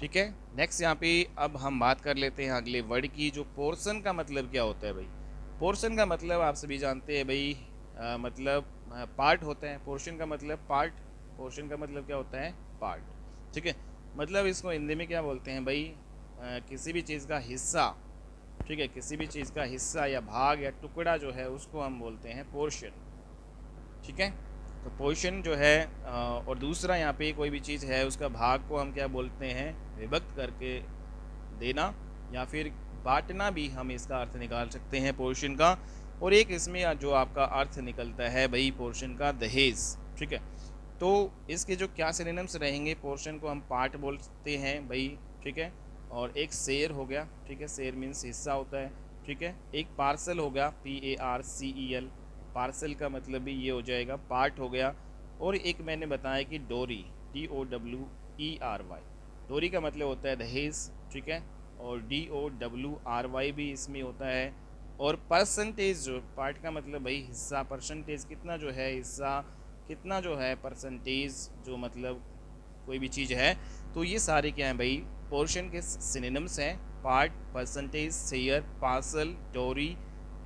ठीक है। नेक्स्ट यहाँ पे अब हम बात कर लेते हैं अगले वर्ड की, जो पोर्शन का मतलब क्या होता है भाई। पोर्शन का मतलब आप सभी जानते हैं भाई, मतलब पार्ट होता है। पोर्शन का मतलब पार्ट, पोर्शन का मतलब क्या होता है, पार्ट, ठीक है। मतलब इसको हिंदी में क्या बोलते हैं भाई, किसी भी चीज़ का हिस्सा, ठीक है, किसी भी चीज़ का हिस्सा या भाग या टुकड़ा जो है उसको हम बोलते हैं पोर्शन, ठीक है। तो पोर्शन जो है और दूसरा यहाँ पे कोई भी चीज़ है उसका भाग को हम क्या बोलते हैं, विभक्त करके देना या फिर बांटना, भी हम इसका अर्थ निकाल सकते हैं पोर्शन का। और एक इसमें जो आपका अर्थ निकलता है भाई पोर्शन का, दहेज, ठीक है। तो इसके जो क्या सिनोनिम्स रहेंगे, पोर्शन को हम पार्ट बोलते हैं भाई, ठीक है। और एक शेयर हो गया, ठीक है, शेयर मीन्स हिस्सा होता है, ठीक है। एक पार्सल हो गया, PARCEL, पार्सल का मतलब भी ये हो जाएगा, पार्ट हो गया। और एक मैंने बताया कि डोरी, DOWERY, डोरी का मतलब होता है दहेज, ठीक है। और DOWRY भी इसमें होता है। और परसेंटेज, जो पार्ट का मतलब भाई हिस्सा, परसेंटेज कितना जो है हिस्सा, कितना जो है परसेंटेज, जो मतलब कोई भी चीज़ है। तो ये सारे क्या हैं भाई, पोर्शन के सिनोनिम्स हैं, पार्ट, परसेंटेज, शेयर, पार्सल, डोरी,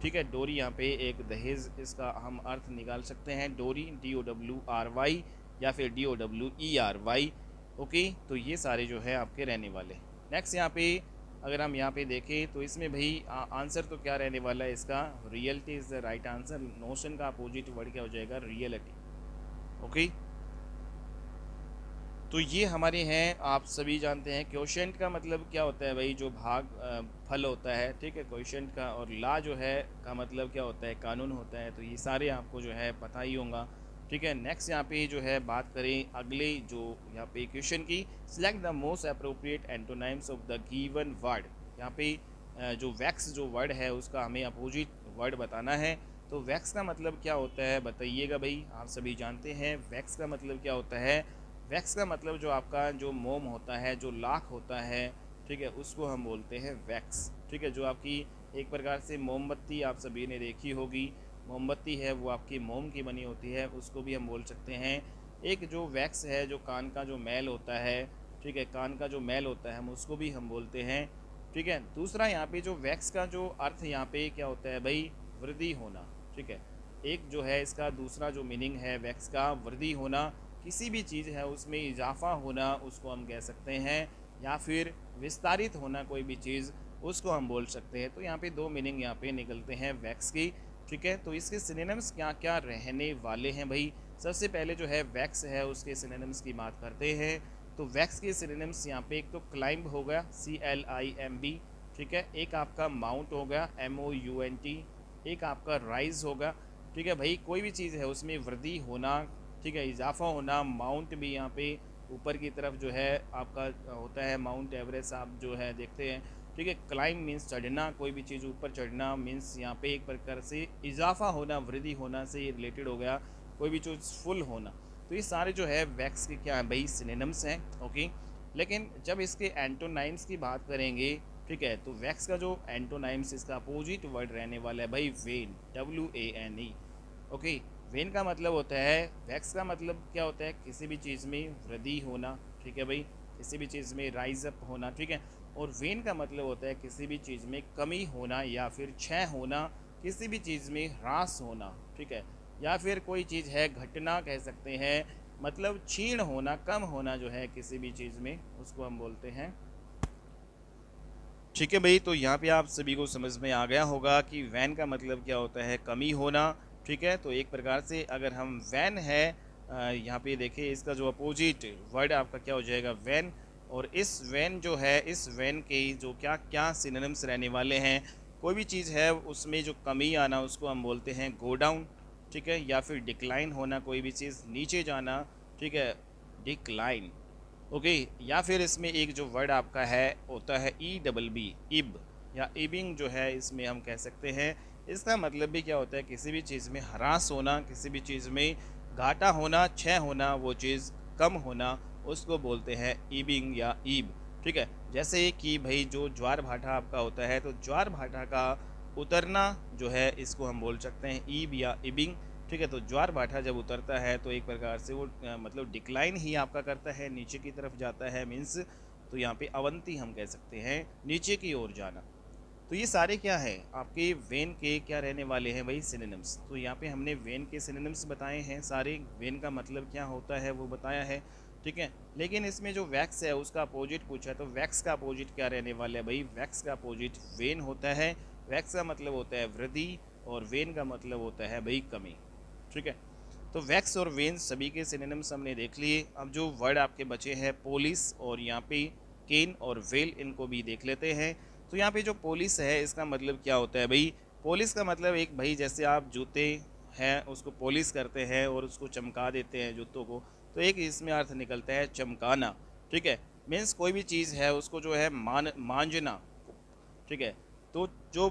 ठीक है। डोरी यहाँ पे एक दहेज, इसका हम अर्थ निकाल सकते हैं, डोरी, DOWRY या फिर DOWERY, ओके। तो ये सारे जो है आपके रहने वाले। नेक्स्ट यहाँ पे अगर हम यहाँ पे देखें तो इसमें भाई आंसर तो क्या रहने वाला है इसका, reality is the right answer. Notion का अपोजिट वर्ड क्या हो जाएगा, रियलिटी, ओके। तो ये हमारे हैं, आप सभी जानते हैं। क्वोशिएंट का मतलब क्या होता है भाई, जो भाग फल होता है, ठीक है, क्वोशिएंट का। और ला जो है का मतलब क्या होता है, कानून होता है। तो ये सारे आपको जो है पता ही होगा, ठीक है। नेक्स्ट यहाँ पे जो है बात करें अगले जो यहाँ पे क्वेश्चन की, select the most appropriate antonyms of the given word. यहाँ पे जो वैक्स जो वर्ड है उसका हमें अपोजिट वर्ड बताना है। तो वैक्स का मतलब क्या होता है बताइएगा भाई, आप सभी जानते हैं वैक्स का मतलब क्या होता है। वैक्स का मतलब जो आपका जो मोम होता है, जो लाख होता है, ठीक है, उसको हम बोलते हैं वैक्स, ठीक है। जो आपकी एक प्रकार से मोमबत्ती आप सभी ने देखी होगी, मोमबत्ती है वो आपकी मोम की बनी होती है, उसको भी हम बोल सकते हैं। एक जो वैक्स है, जो कान का जो मैल होता है, ठीक है, कान का जो मैल होता है हम उसको भी हम बोलते हैं, ठीक है। दूसरा यहाँ पे जो वैक्स का जो अर्थ यहाँ पे क्या होता है भाई, वृद्धि होना, ठीक है। एक जो है इसका दूसरा जो मीनिंग है वैक्स का, वृद्धि होना, किसी भी चीज़ है उसमें इजाफा होना उसको हम कह सकते हैं, या फिर विस्तारित होना कोई भी चीज़, उसको हम बोल सकते हैं। तो यहाँ पे दो मीनिंग यहाँ पे निकलते हैं वैक्स की, ठीक है। तो इसके सिनोनिम्स क्या क्या रहने वाले हैं भाई। सबसे पहले जो है वैक्स है उसके सिनोनिम्स की बात करते हैं। तो वैक्स के सिनोनिम्स यहाँ पे एक तो क्लाइंब हो गया, CLIMB, ठीक है। एक आपका माउंट हो गया, MOUNT। एक आपका राइज होगा, ठीक है भाई, कोई भी चीज़ है उसमें वृद्धि होना, ठीक है, इजाफा होना। माउंट भी यहाँ पे ऊपर की तरफ जो है आपका होता है, माउंट एवरेस्ट आप जो है देखते हैं, ठीक है। क्लाइम मीन्स चढ़ना, कोई भी चीज़ ऊपर चढ़ना मीन्स यहाँ पे एक प्रकार से इजाफा होना, वृद्धि होना से रिलेटेड हो गया, कोई भी चीज़ फुल होना। तो ये सारे जो है वैक्स के क्या है भाई, सिनोनिम्स हैं, ओके। लेकिन जब इसके एंटोनाइम्स की बात करेंगे, ठीक है, तो वैक्स का जो एंटोनाइम्स इसका अपोजिट वर्ड रहने वाला है भाई, वेन, WANE, ओके। वेन का मतलब होता है, वैक्स का मतलब क्या होता है, किसी भी चीज़ में वृद्धि होना, ठीक है भाई, किसी भी चीज़ में राइज अप होना, ठीक है। और वेन का मतलब होता है किसी भी चीज़ में कमी होना या फिर क्षय होना, किसी भी चीज़ में ह्रास होना, ठीक है। या फिर कोई चीज़ है घटना कह सकते हैं, मतलब क्षीण होना, कम होना जो है किसी भी चीज़ में, उसको हम बोलते हैं, ठीक है भाई। तो यहाँ पे आप सभी को समझ में आ गया होगा कि वैन का मतलब क्या होता है, कमी होना, ठीक है। तो एक प्रकार से अगर हम वैन है यहाँ पे देखिए, इसका जो अपोजिट वर्ड आपका क्या हो जाएगा, वैन। और इस वैन जो है, इस वैन के जो क्या क्या सिनोनिम्स रहने वाले हैं, कोई भी चीज़ है उसमें जो कमी आना उसको हम बोलते हैं गो डाउन, ठीक है। या फिर डिक्लाइन होना, कोई भी चीज़ नीचे जाना, ठीक है, डिक्लाइन, ओके। या फिर इसमें एक जो वर्ड आपका है होता है EBB, इब या इबिंग जो है, इसमें हम कह सकते हैं, इसका मतलब भी क्या होता है, किसी भी चीज़ में ह्रास होना, किसी भी चीज़ में घाटा होना, क्षय होना, वो चीज़ कम होना, उसको बोलते हैं इबिंग या ईब, ठीक है। जैसे कि भाई जो ज्वार भाटा आपका होता है, तो ज्वार भाटा का उतरना जो है इसको हम बोल सकते हैं ईब या इबिंग, ठीक है। तो ज्वार भाटा जब उतरता है तो एक प्रकार से वो मतलब डिक्लाइन ही आपका करता है, नीचे की तरफ जाता है, मीन्स तो यहाँ पे अवंती हम कह सकते हैं, नीचे की ओर जाना। तो ये सारे क्या है आपके वेन के क्या रहने वाले हैं भाई, सिनोनिम्स। तो यहाँ पे हमने वेन के सिनोनिम्स बताए हैं सारे, वेन का मतलब क्या होता है वो बताया है, ठीक है। लेकिन इसमें जो वैक्स है उसका अपोजिट पूछा है, तो वैक्स का अपोजिट क्या रहने वाला है भाई, वैक्स का अपोजिट वेन होता है। वैक्स का मतलब होता है वृद्धि और वेन का मतलब होता है भाई कमी, ठीक है। तो वैक्स और वेन सभी के सिनोनिम्स हमने देख लिए। अब जो वर्ड आपके बचे हैं पोलिस और यहाँ पे केन और वेल, इनको भी देख लेते हैं। तो यहाँ पे जो पोलिस है इसका मतलब क्या होता है भाई, पोलिस का मतलब एक भाई जैसे आप जूते हैं उसको पोलिस करते हैं और उसको चमका देते हैं जूतों को, तो एक इसमें अर्थ निकलता है चमकाना, ठीक है। मीन्स कोई भी चीज़ है उसको जो है मांझना, ठीक है। तो जो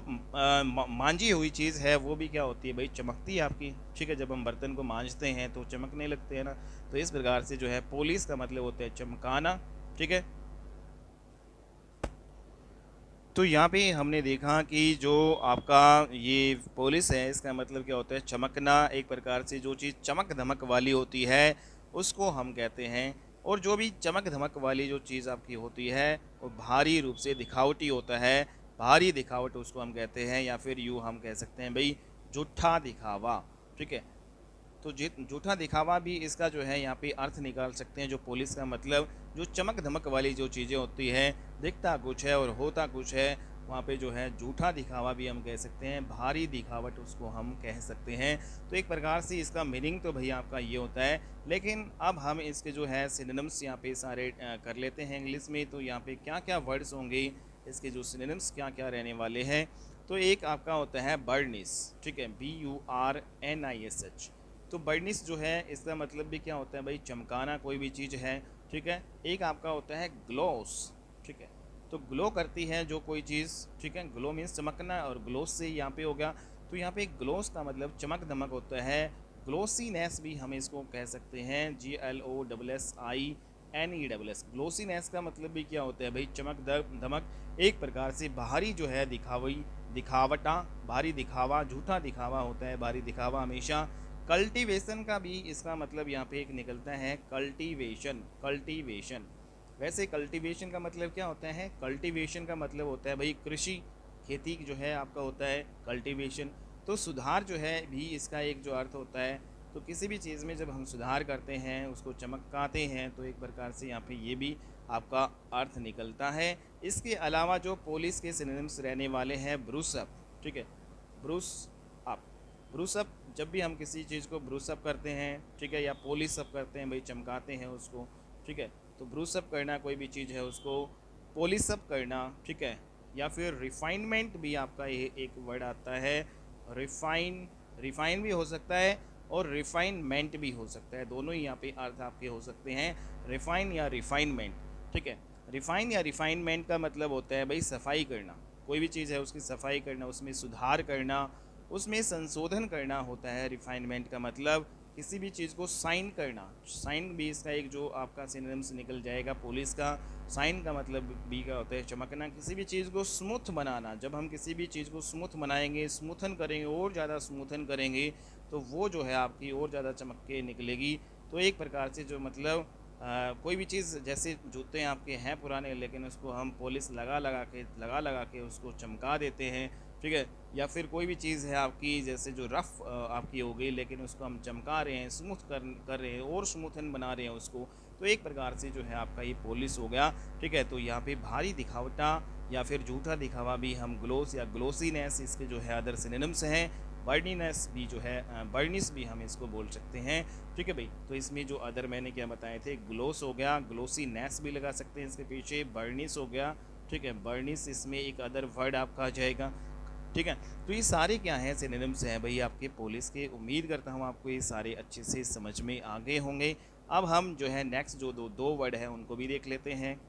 मांझी हुई चीज़ है वो भी क्या होती है भाई, चमकती है आपकी, ठीक है। जब हम बर्तन को मांझते हैं तो चमकने लगते हैं ना, तो इस प्रकार से जो है पोलिस का मतलब होता है चमकाना, ठीक है। तो यहाँ पे हमने देखा कि जो आपका ये पोलिस है इसका मतलब क्या होता है, चमकना। एक प्रकार से जो चीज़ चमक धमक वाली होती है उसको हम कहते हैं, और जो भी चमक धमक वाली जो चीज़ आपकी होती है वो भारी रूप से दिखावटी होता है, भारी दिखावट उसको हम कहते हैं, या फिर यूँ हम कह सकते हैं भाई झूठा दिखावा, ठीक है। तो झूठा दिखावा भी इसका जो है यहाँ पे अर्थ निकाल सकते हैं। जो पुलिस का मतलब जो चमक धमक वाली जो चीज़ें होती हैं, दिखता कुछ है और होता कुछ है, वहाँ पे जो है झूठा दिखावा भी हम कह सकते हैं, भारी दिखावट उसको हम कह सकते हैं। तो एक प्रकार से इसका मीनिंग तो भैया आपका ये होता है। लेकिन अब हम इसके जो है सिनोनिम्स यहाँ पे सारे कर लेते हैं इंग्लिश में। तो यहाँ पे क्या क्या वर्ड्स होंगे, इसके जो सिनोनिम्स क्या क्या रहने वाले हैं। तो एक आपका होता है बर्निश, ठीक है, BURNISH। तो बर्निश जो है इसका मतलब भी क्या होता है भाई, चमकाना कोई भी चीज़ है, ठीक है। एक आपका होता है ग्लोस, ठीक है। तो ग्लो करती है जो कोई चीज़, ठीक है। ग्लो मीन्स चमकना और ग्लोस से यहाँ पे हो गया। तो यहाँ पे ग्लोस का मतलब चमक धमक होता है। ग्लोसीनेस भी हम इसको कह सकते हैं, GLOSSINESS। ग्लोसीनेस का मतलब भी क्या होता है भाई, चमक धमक, एक प्रकार से बाहरी जो है दिखावटा, भारी दिखावा, झूठा दिखावा होता है, भारी दिखावा हमेशा। कल्टीवेशन का भी इसका मतलब यहाँ पे एक निकलता है, कल्टीवेशन। वैसे कल्टीवेशन का मतलब क्या होता है, कल्टीवेशन का मतलब होता है भाई कृषि, खेती जो है आपका होता है कल्टीवेशन। तो सुधार जो है भी इसका एक जो अर्थ होता है। तो किसी भी चीज़ में जब हम सुधार करते हैं, उसको चमकाते हैं, तो एक प्रकार से यहाँ पे ये भी आपका अर्थ निकलता है। इसके अलावा जो पुलिस के सिनोनिम्स रहने वाले हैं, ब्रूसअप, ठीक है, ब्रूस अप। ब्रूसअप, जब भी हम किसी चीज़ को ब्रूसअप करते हैं, ठीक है, या पॉलिश अप करते हैं भाई, चमकाते हैं उसको, ठीक है। तो ब्रूसअप करना कोई भी चीज़ है उसको पॉलिश अप करना, ठीक है। या फिर रिफाइनमेंट भी आपका ये एक वर्ड आता है, रिफाइन भी हो सकता है और रिफाइनमेंट भी हो सकता है, दोनों ही यहाँ पे अर्थ आपके हो सकते हैं, रिफाइन या रिफाइनमेंट, ठीक है। रिफाइन या रिफाइनमेंट का मतलब होता है भाई सफाई करना, कोई भी चीज़ है उसकी सफाई करना, उसमें सुधार करना, उसमें संशोधन करना होता है। रिफाइनमेंट का मतलब किसी भी चीज़ को साइन करना, साइन भी इसका एक जो आपका सिनोनिम्स निकल जाएगा पुलिस का। साइन का मतलब भी क्या होता है, चमकना। किसी भी चीज़ को स्मूथ बनाना, जब हम किसी भी चीज़ को स्मूथ बनाएंगे, स्मूथन करेंगे और ज़्यादा स्मूथन करेंगे, तो वो जो है आपकी और ज़्यादा चमक के निकलेगी। तो एक प्रकार से जो मतलब कोई भी चीज़, जैसे जूते आपके हैं पुराने लेकिन उसको हम पॉलिश लगा के उसको चमका देते हैं, ठीक है। या फिर कोई भी चीज़ है आपकी, जैसे जो रफ़ आपकी हो गई लेकिन उसको हम चमका रहे हैं, स्मूथ कर रहे हैं और स्मूथन बना रहे हैं उसको, तो एक प्रकार से जो है आपका ये पॉलिश हो गया, ठीक है। तो यहाँ पे भारी दिखावटा या फिर झूठा दिखावा भी हम ग्लोस या ग्लोसीनेस, इसके जो है अदर सिनोनिम्स हैं। बर्निनेस भी जो है, बर्निश भी हम इसको बोल सकते हैं, ठीक है भाई। तो इसमें जो अदर मैंने क्या बताए थे, ग्लोस हो गया, ग्लोसीनेस भी लगा सकते हैं इसके पीछे, बर्निश हो गया, ठीक है। बर्निश इसमें एक अदर वर्ड आपका आ जाएगा, ठीक है। तो ये सारे क्या हैं, सिनोनिम्स हैं भाई आपके पुलिस के। उम्मीद करता हूँ आपको ये सारे अच्छे से समझ में आ गए होंगे। अब हम जो है नेक्स्ट जो दो वर्ड हैं उनको भी देख लेते हैं।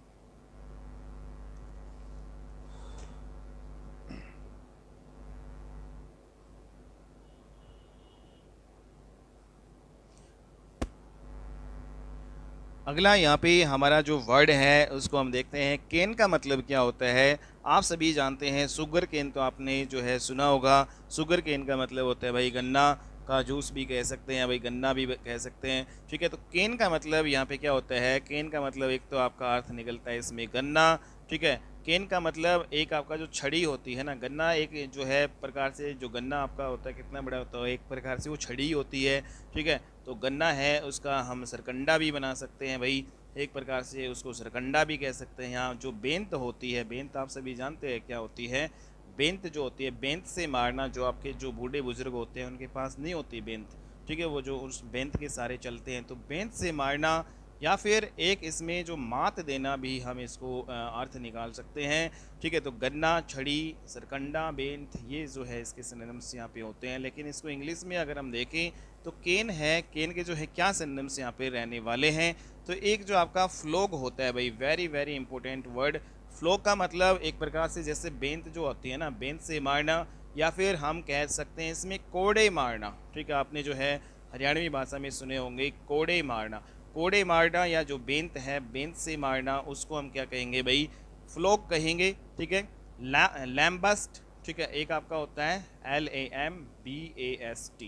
अगला यहाँ पे हमारा जो वर्ड है उसको हम देखते हैं। केन का मतलब क्या होता है, आप सभी जानते हैं, शुगर केन तो आपने जो है सुना होगा। शुगर केन का मतलब होता है भाई गन्ना। का जूस भी कह सकते हैं भाई, गन्ना भी कह सकते हैं, ठीक है। तो केन का मतलब यहाँ पे क्या होता है, केन का मतलब एक तो आपका अर्थ निकलता है इसमें गन्ना, ठीक है। केन का मतलब एक आपका जो छड़ी होती है ना, गन्ना एक जो है प्रकार से, जो गन्ना आपका होता है कितना बड़ा होता है, एक प्रकार से वो छड़ी होती है, ठीक है। तो गन्ना है उसका हम सरकंडा भी बना सकते हैं भाई, एक प्रकार से उसको सरकंडा भी कह सकते हैं। यहाँ जो बेंत होती है, बेंत आप सभी जानते हैं क्या होती है, बेंत जो होती है, बेंत से मारना, जो आपके जो बूढ़े बुजुर्ग होते हैं उनके पास नहीं होती बेंत, ठीक है, वो जो उस बेंत के सारे चलते हैं, तो बेंत से मारना, या फिर एक इसमें जो मात देना भी हम इसको अर्थ निकाल सकते हैं, ठीक है। तो गन्ना, छड़ी, सरकंडा, बेंत, ये जो है इसके सिनोनिम्स यहाँ पे होते हैं। लेकिन इसको इंग्लिश में अगर हम देखें तो केन है, केन के जो है क्या सिनोनिम्स यहाँ पे रहने वाले हैं, तो एक जो आपका फ्लोग होता है भाई, वेरी वेरी इंपॉर्टेंट वर्ड। फ्लोग का मतलब एक प्रकार से जैसे बेंत जो होती है ना, बेंत से मारना, या फिर हम कह सकते हैं इसमें कोड़े मारना, ठीक है। आपने जो है हरियाणवी भाषा में सुने होंगे कोड़े मारना, कोड़े मारना, या जो बेंत है बेंत से मारना, उसको हम क्या कहेंगे भाई, फ्लोग कहेंगे, ठीक है। लैम्बास्ट, ठीक है, एक आपका होता है LAMBAST,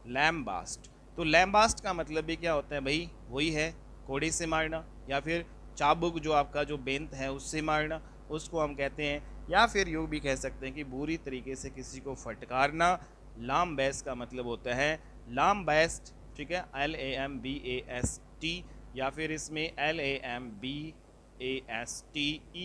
लैम्बास्ट। तो लैम्बास्ट का मतलब भी क्या होता है भाई, वही है कोड़े से मारना, या फिर चाबुक जो आपका जो बेंत है उससे मारना, उसको हम कहते हैं। या फिर यूँ भी कह सकते हैं कि बुरी तरीके से किसी को फटकारना। लाम बैस का मतलब होता है लाम बैस्ट, ठीक है, LAMBAST, या फिर इसमें LAMBASTE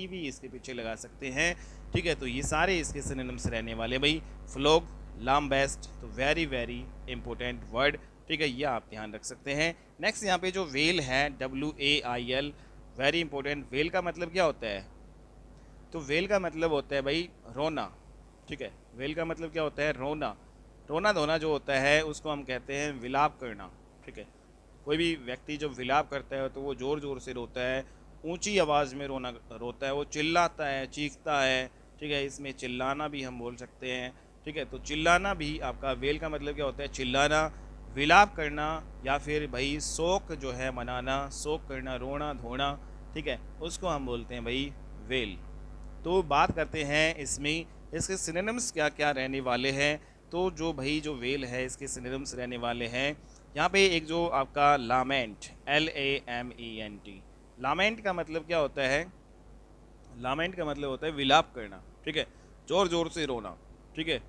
भी इसके पीछे लगा सकते हैं, ठीक है। तो ये सारे इसके सिनोनिम्स रहने वाले भाई, फ्लोग, लाम बेस्ट, तो वेरी वेरी इंपॉर्टेंट वर्ड, ठीक है, ये आप ध्यान रख सकते हैं। नेक्स्ट यहाँ पे जो वेल है, WAIL, वेरी इंपॉर्टेंट। वेल का मतलब क्या होता है, तो वेल का मतलब होता है भाई रोना, ठीक है। वेल का मतलब क्या होता है, रोना, रोना धोना जो होता है उसको हम कहते हैं विलाप करना, ठीक है। कोई भी व्यक्ति जब विलाप करता है तो वो ज़ोर ज़ोर से रोता है, ऊंची आवाज़ में रोना रोता है, वो चिल्लाता है, चीखता है, ठीक है। इसमें चिल्लाना भी हम बोल सकते हैं, ठीक है। तो चिल्लाना भी आपका, वेल का मतलब क्या होता है, चिल्लाना, विलाप करना, या फिर भाई शोक जो है मनाना, शोक करना, रोना धोना, ठीक है, उसको हम बोलते हैं भाई वेल। तो बात करते हैं इसमें इसके सिनोनिम्स क्या क्या रहने वाले हैं। तो जो भाई जो वेल है इसके सिनोनिम्स रहने वाले हैं, यहाँ पे एक जो आपका लामेंट, LAMENT, लामेंट का मतलब क्या होता है, लामेंट का मतलब होता है विलाप करना, ठीक है, जोर जोर से रोना, ठीक है,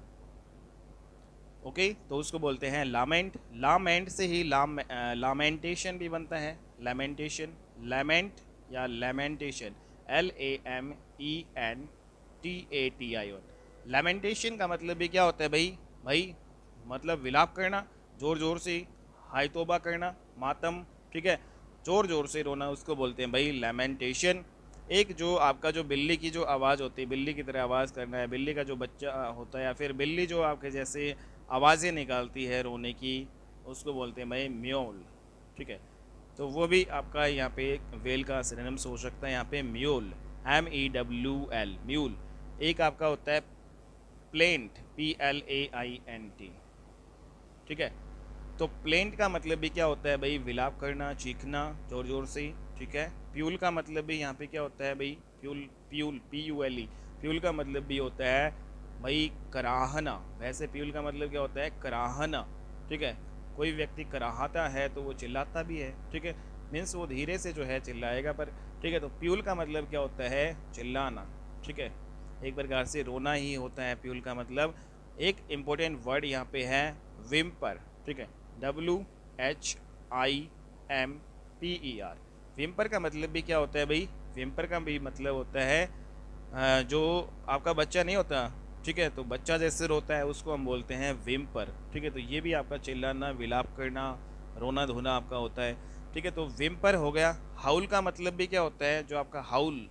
ओके। तो उसको बोलते हैं लामेंट। लामेंट से ही लामेंटेशन भी बनता है, लैमेंटेशन, लैमेंट या लैमेंटेशन, LAMENTATION। लैमेंटेशन का मतलब भी क्या होता है भाई, मतलब विलाप करना, जोर जोर से, हाय तौबा करना, मातम, ठीक है, जोर जोर से रोना, उसको बोलते हैं भाई लैमेंटेशन। एक जो आपका जो बिल्ली की जो आवाज़ होती है, बिल्ली की तरह आवाज़ करना है, बिल्ली का जो बच्चा होता है, या फिर बिल्ली जो आपके जैसे आवाज़ें निकालती है रोने की, उसको बोलते हैं भाई म्योल, ठीक है। तो वो भी आपका यहाँ पे वेल का सिनोनिम्स हो सकता है, यहाँ पे म्यूल, MEWL, म्यूल। एक आपका होता है प्लेंट, PLAINT, ठीक है। तो प्लेंट का मतलब भी क्या होता है भाई, विलाप करना, चीखना जोर जोर से, ठीक है। प्यूल का मतलब भी यहाँ पे क्या होता है भाई, प्यूल, प्यूल, PULE, प्यूल का मतलब भी होता है भाई कराहना। वैसे प्यूल का मतलब क्या होता है, कराहना, ठीक है। कोई व्यक्ति कराहता है तो वो चिल्लाता भी है, ठीक है, मीन्स वो धीरे से जो है चिल्लाएगा पर, ठीक है। तो प्यूल का मतलब क्या होता है, चिल्लाना, ठीक है, एक प्रकार से रोना ही होता है प्यूल का मतलब। एक इम्पोर्टेंट वर्ड यहाँ पे है विम्पर, ठीक है, WHIMPER। विम्पर का मतलब भी क्या होता है भाई, विम्पर का भी मतलब होता है जो आपका बच्चा नहीं होता, ठीक है, तो बच्चा जैसे रोता है उसको हम बोलते हैं विम्पर, ठीक है। तो ये भी आपका चिल्लाना, विलाप करना, रोना धोना आपका होता है, ठीक है। तो विम्पर हो गया। हाउल का मतलब भी क्या होता है, जो आपका हाउल,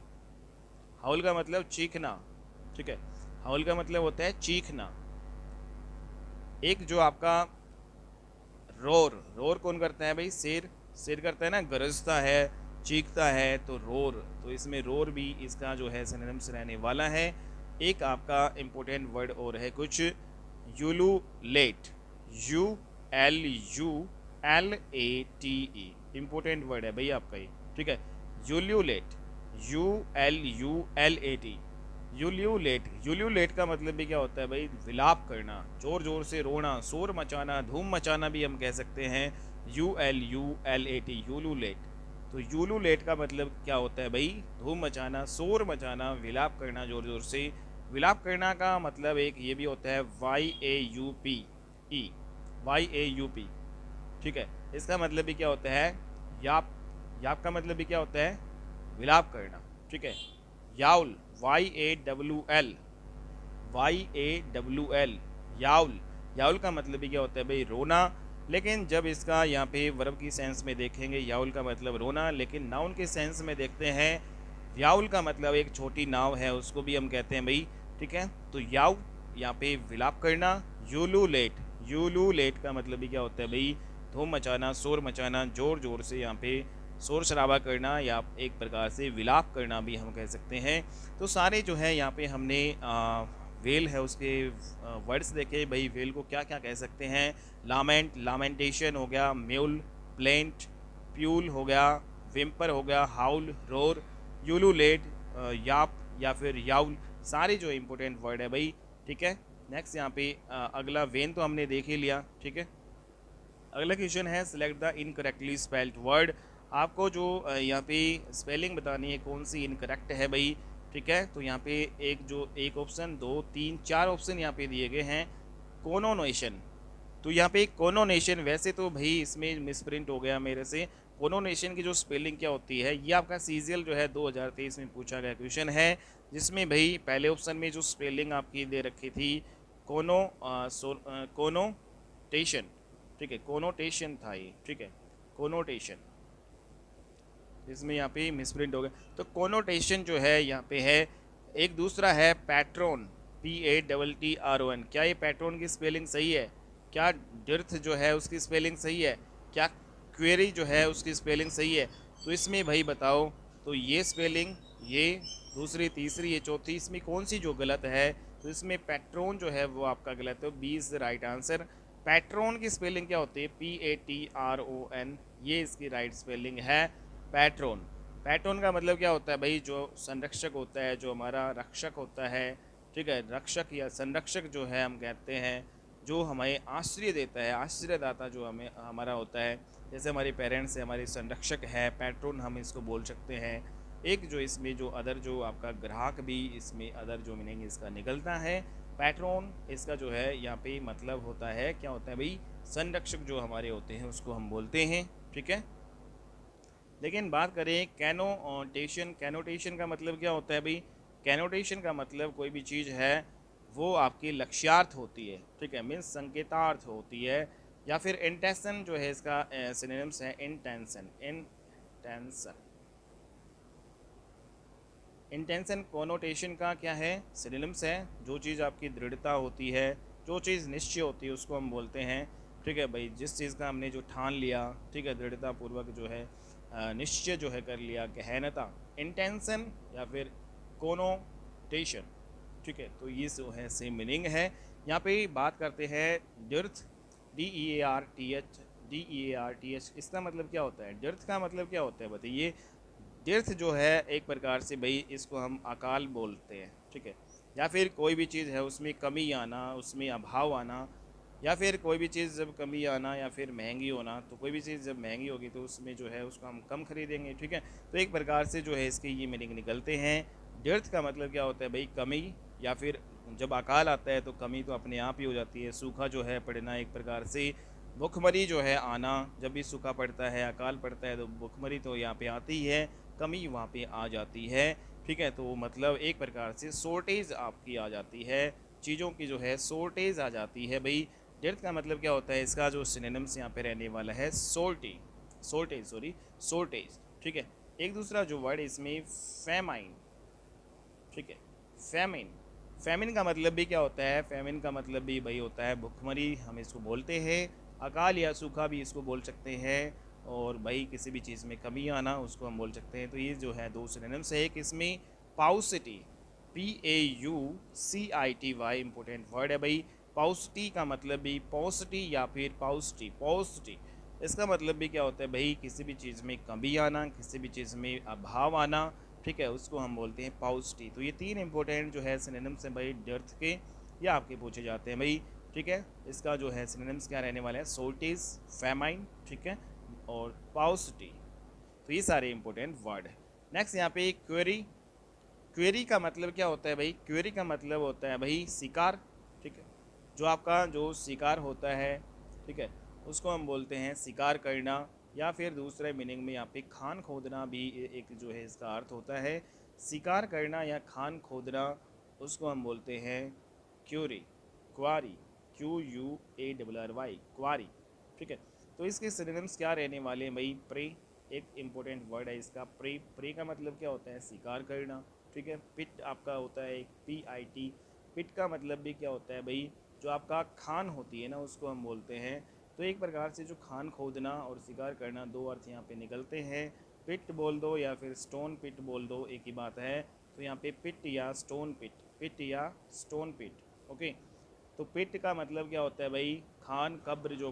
हाउल का मतलब चीखना, ठीक है, हाउल का मतलब होता है चीखना। एक जो आपका रोर, रोर कौन करता है भाई, शेर, शेर करता है ना, गरजता है, चीखता है, तो रोर, तो इसमें रोर भी इसका जो है सिनोनिम्स रहने वाला है। एक आपका इम्पोर्टेंट वर्ड और है कुछ, यूलुलेट, ULULATE, इम्पोर्टेंट वर्ड है भाई आपका ये, ठीक है, यूल्यूलेट, ULULAT, यूल्यूलेट, यूल्यूलेट का मतलब भी क्या होता है भाई, विलाप करना, जोर जोर से रोना, शोर मचाना, धूम मचाना भी हम कह सकते हैं, ULULAT, यूल्यूलेट। तो यूल्यूलेट का मतलब क्या होता है भाई, धूम मचाना, शोर मचाना, विलाप करना जोर जोर से। विलाप करना का मतलब एक ये भी होता है YAUPE, YAUP, ठीक है। इसका मतलब भी क्या होता है, याप, याप का मतलब भी क्या होता है, विलाप करना, ठीक है। याउल, YAWL, YAWL, याउल, याउल का मतलब भी क्या होता है भाई, रोना। लेकिन जब इसका यहाँ पे वर्ब की सेंस में देखेंगे, याउल का मतलब रोना, लेकिन नाउन के सेंस में देखते हैं, याउल का मतलब एक छोटी नाव है, उसको भी हम कहते हैं भाई, ठीक है। तो याउ यहाँ पे विलाप करना। यूलूलेट, यूलूलेट का मतलब भी क्या होता है भाई, धूम मचाना, शोर मचाना, जोर जोर से यहाँ पे शोर शराबा करना, या एक प्रकार से विलाप करना भी हम कह सकते हैं। तो सारे जो है यहाँ पे हमने वेल है उसके वर्ड्स देखे भाई, वेल को क्या क्या कह सकते हैं। लामेंट, लामेंटेशन हो गया, म्यूल, प्लेंट, प्यूल हो गया, विम्पर हो गया, हाउल, रोर, यूलूलेट, याप या फिर याउल, सारे जो इंपॉर्टेंट वर्ड है भाई, ठीक है। नेक्स्ट यहाँ पे अगला वेन तो हमने देख ही लिया, ठीक है। अगला क्वेश्चन है select the incorrectly spelled word. आपको जो यहाँ पे स्पेलिंग बतानी है कौन सी इनकरेक्ट है भाई, ठीक है। तो यहाँ पे एक ऑप्शन, 2, 3, 4 ऑप्शन यहाँ पे दिए गए हैं। कोनोनेशन, तो यहाँ पे कोनोनेशन, वैसे तो भाई इसमें मिसप्रिंट हो गया मेरे से। कोनोनेशन की जो स्पेलिंग क्या होती है, ये आपका सीजीएल जो है 2023 में पूछा गया क्वेश्चन है, जिसमें भाई पहले ऑप्शन में जो स्पेलिंग आपकी दे रखी थी कोनोटेशन, ठीक है, कोनोटेशन था ये, ठीक है, कोनोटेशन, इसमें यहाँ पे मिसप्रिंट हो गया। तो कोनोटेशन जो है यहाँ पे है। एक दूसरा है पैट्रोन, PATTRON, क्या ये पैट्रोन की स्पेलिंग सही है? क्या डिर्थ जो है उसकी स्पेलिंग सही है? क्या क्वेरी जो है उसकी स्पेलिंग सही है? तो इसमें भाई बताओ, तो ये स्पेलिंग, ये दूसरी, तीसरी, ये चौथी, इसमें कौन सी जो गलत है? तो इसमें पैट्रोन जो है वो आपका गलत है, B is the right answer. Patron की स्पेलिंग क्या होती है? PATRON, ये इसकी राइट स्पेलिंग है, पैट्रोन। पैट्रोन का मतलब क्या होता है भाई, जो संरक्षक होता है, जो हमारा रक्षक होता है, ठीक है, रक्षक या संरक्षक जो है हम कहते हैं, जो हमें आश्रय देता है, आश्रयदाता जो हमें हमारा होता है, जैसे हमारे पेरेंट्स है, हमारे संरक्षक है, पैट्रोन हम इसको बोल सकते हैं। एक जो इसमें जो अदर जो आपका ग्राहक भी इसमें अदर जो मीनिंग इसका निकलता है, पैट्रोन इसका जो है यहाँ पे मतलब होता है, क्या होता है भाई, संरक्षक जो हमारे होते हैं उसको हम बोलते हैं, ठीक है। लेकिन बात करें कैनोटेशन, कैनोटेशन का मतलब क्या होता है भाई? कैनोटेशन का मतलब कोई भी चीज़ है वो आपकी लक्ष्यार्थ होती है, ठीक है, मीन्स संकेतार्थ होती है। या फिर इंटेंशन जो है इसका सिनोनिम्स है इंटेंशन, इंटेंशन, इंटेंशन कोनोटेशन का क्या है, सिनोनिम्स है। जो चीज़ आपकी दृढ़ता होती है, जो चीज़ निश्चय होती है उसको हम बोलते हैं, ठीक है भाई। जिस चीज़ का हमने जो ठान लिया, ठीक है, दृढ़ता पूर्वक जो है निश्चय जो है कर लिया, गहनता, इंटेंशन या फिर कोनोटेशन, ठीक है। तो ये जो है सेम मीनिंग है। यहाँ पे बात करते हैं डिर्थ, DEARTH, इसका मतलब क्या होता है? डिर्थ का मतलब क्या होता है बताइए? डिर्थ जो है एक प्रकार से भाई इसको हम अकाल बोलते हैं, ठीक है। या फिर कोई भी चीज़ है उसमें कमी आना, उसमें अभाव आना, या फिर कोई भी चीज़ जब कमी आना या फिर महंगी होना। तो कोई भी चीज़ जब महंगी होगी तो उसमें जो है उसको हम कम खरीदेंगे, ठीक है। तो एक प्रकार से जो है इसके ये मीनिंग निकलते हैं। डिर्थ का मतलब क्या होता है भाई? कमी, या फिर जब अकाल आता है तो कमी तो अपने आप ही हो जाती है। सूखा जो है पड़ना, एक प्रकार से भुखमरी जो है आना, जब भी सूखा पड़ता है, अकाल पड़ता है तो भुखमरी तो यहाँ पे आती ही है, कमी वहाँ पे आ जाती है, ठीक है। तो मतलब एक प्रकार से शॉर्टेज आपकी आ जाती है, चीज़ों की जो है शॉर्टेज आ जाती है भाई। डेर्थ का मतलब क्या होता है? इसका जो सिनोनिम्स यहाँ पे रहने वाला है शॉर्टेज, ठीक है। एक दूसरा जो वर्ड इसमें फैमाइन, ठीक है, फैमिन। फैमिन का मतलब भी क्या होता है? फैमिन का मतलब भी भाई होता है भुखमरी, हम इसको बोलते हैं। अकाल या सूखा भी इसको बोल सकते हैं। और भाई किसी भी चीज़ में कमी आना उसको हम बोल सकते हैं। तो ये जो है दो सिनोनिम्स है। एक इसमें पाउसिटी, PAUCITY, इंपॉर्टेंट वर्ड है भाई। पाउसिटी का मतलब भी पॉसिटी या फिर पॉसिटी, इसका मतलब भी क्या होता है भाई? किसी भी चीज़ में कमी आना, किसी भी चीज़ में अभाव आना, ठीक है, उसको हम बोलते हैं पाउसिटी। तो ये 3 इंपॉर्टेंट जो है सिनोनिम्स हैं भाई डेर्थ के, या आपके पूछे जाते हैं भाई। ठीक है, इसका जो है सिनोनिम्स क्या रहने वाला है, शॉर्टेज, फैमाइन, ठीक है, और पाउसिटी। तो ये सारे इंपॉर्टेंट वर्ड है। नेक्स्ट यहाँ पे क्वेरी। क्वेरी का मतलब क्या होता है भाई, क्वेरी का मतलब होता है भाई शिकार। ठीक है, जो आपका जो शिकार होता है, ठीक है, उसको हम बोलते हैं शिकार करना, या फिर दूसरे मीनिंग में यहाँ पे खान खोदना भी एक जो है इसका अर्थ होता है। शिकार करना या खान खोदना, उसको हम बोलते हैं क्यूरी, क्वारी, QUARRY, क्वारी। ठीक है, तो इसके सिनोनिम्स क्या रहने वाले हैं भाई, प्रे, एक इम्पोर्टेंट वर्ड है इसका प्रे। प्रे का मतलब क्या होता है, शिकार करना। ठीक है, पिट आपका होता है एक PIT, पिट का मतलब भी क्या होता है भाई, जो आपका खान होती है ना, उसको हम बोलते हैं। तो एक प्रकार से जो खान खोदना और शिकार करना, दो अर्थ यहाँ पे निकलते हैं। पिट बोल दो या फिर स्टोन पिट बोल दो, एक ही बात है। तो यहाँ पे पिट या स्टोन पिट, पिट या स्टोन पिट। ओके, तो पिट का मतलब क्या होता है भाई, खान, कब्र, जो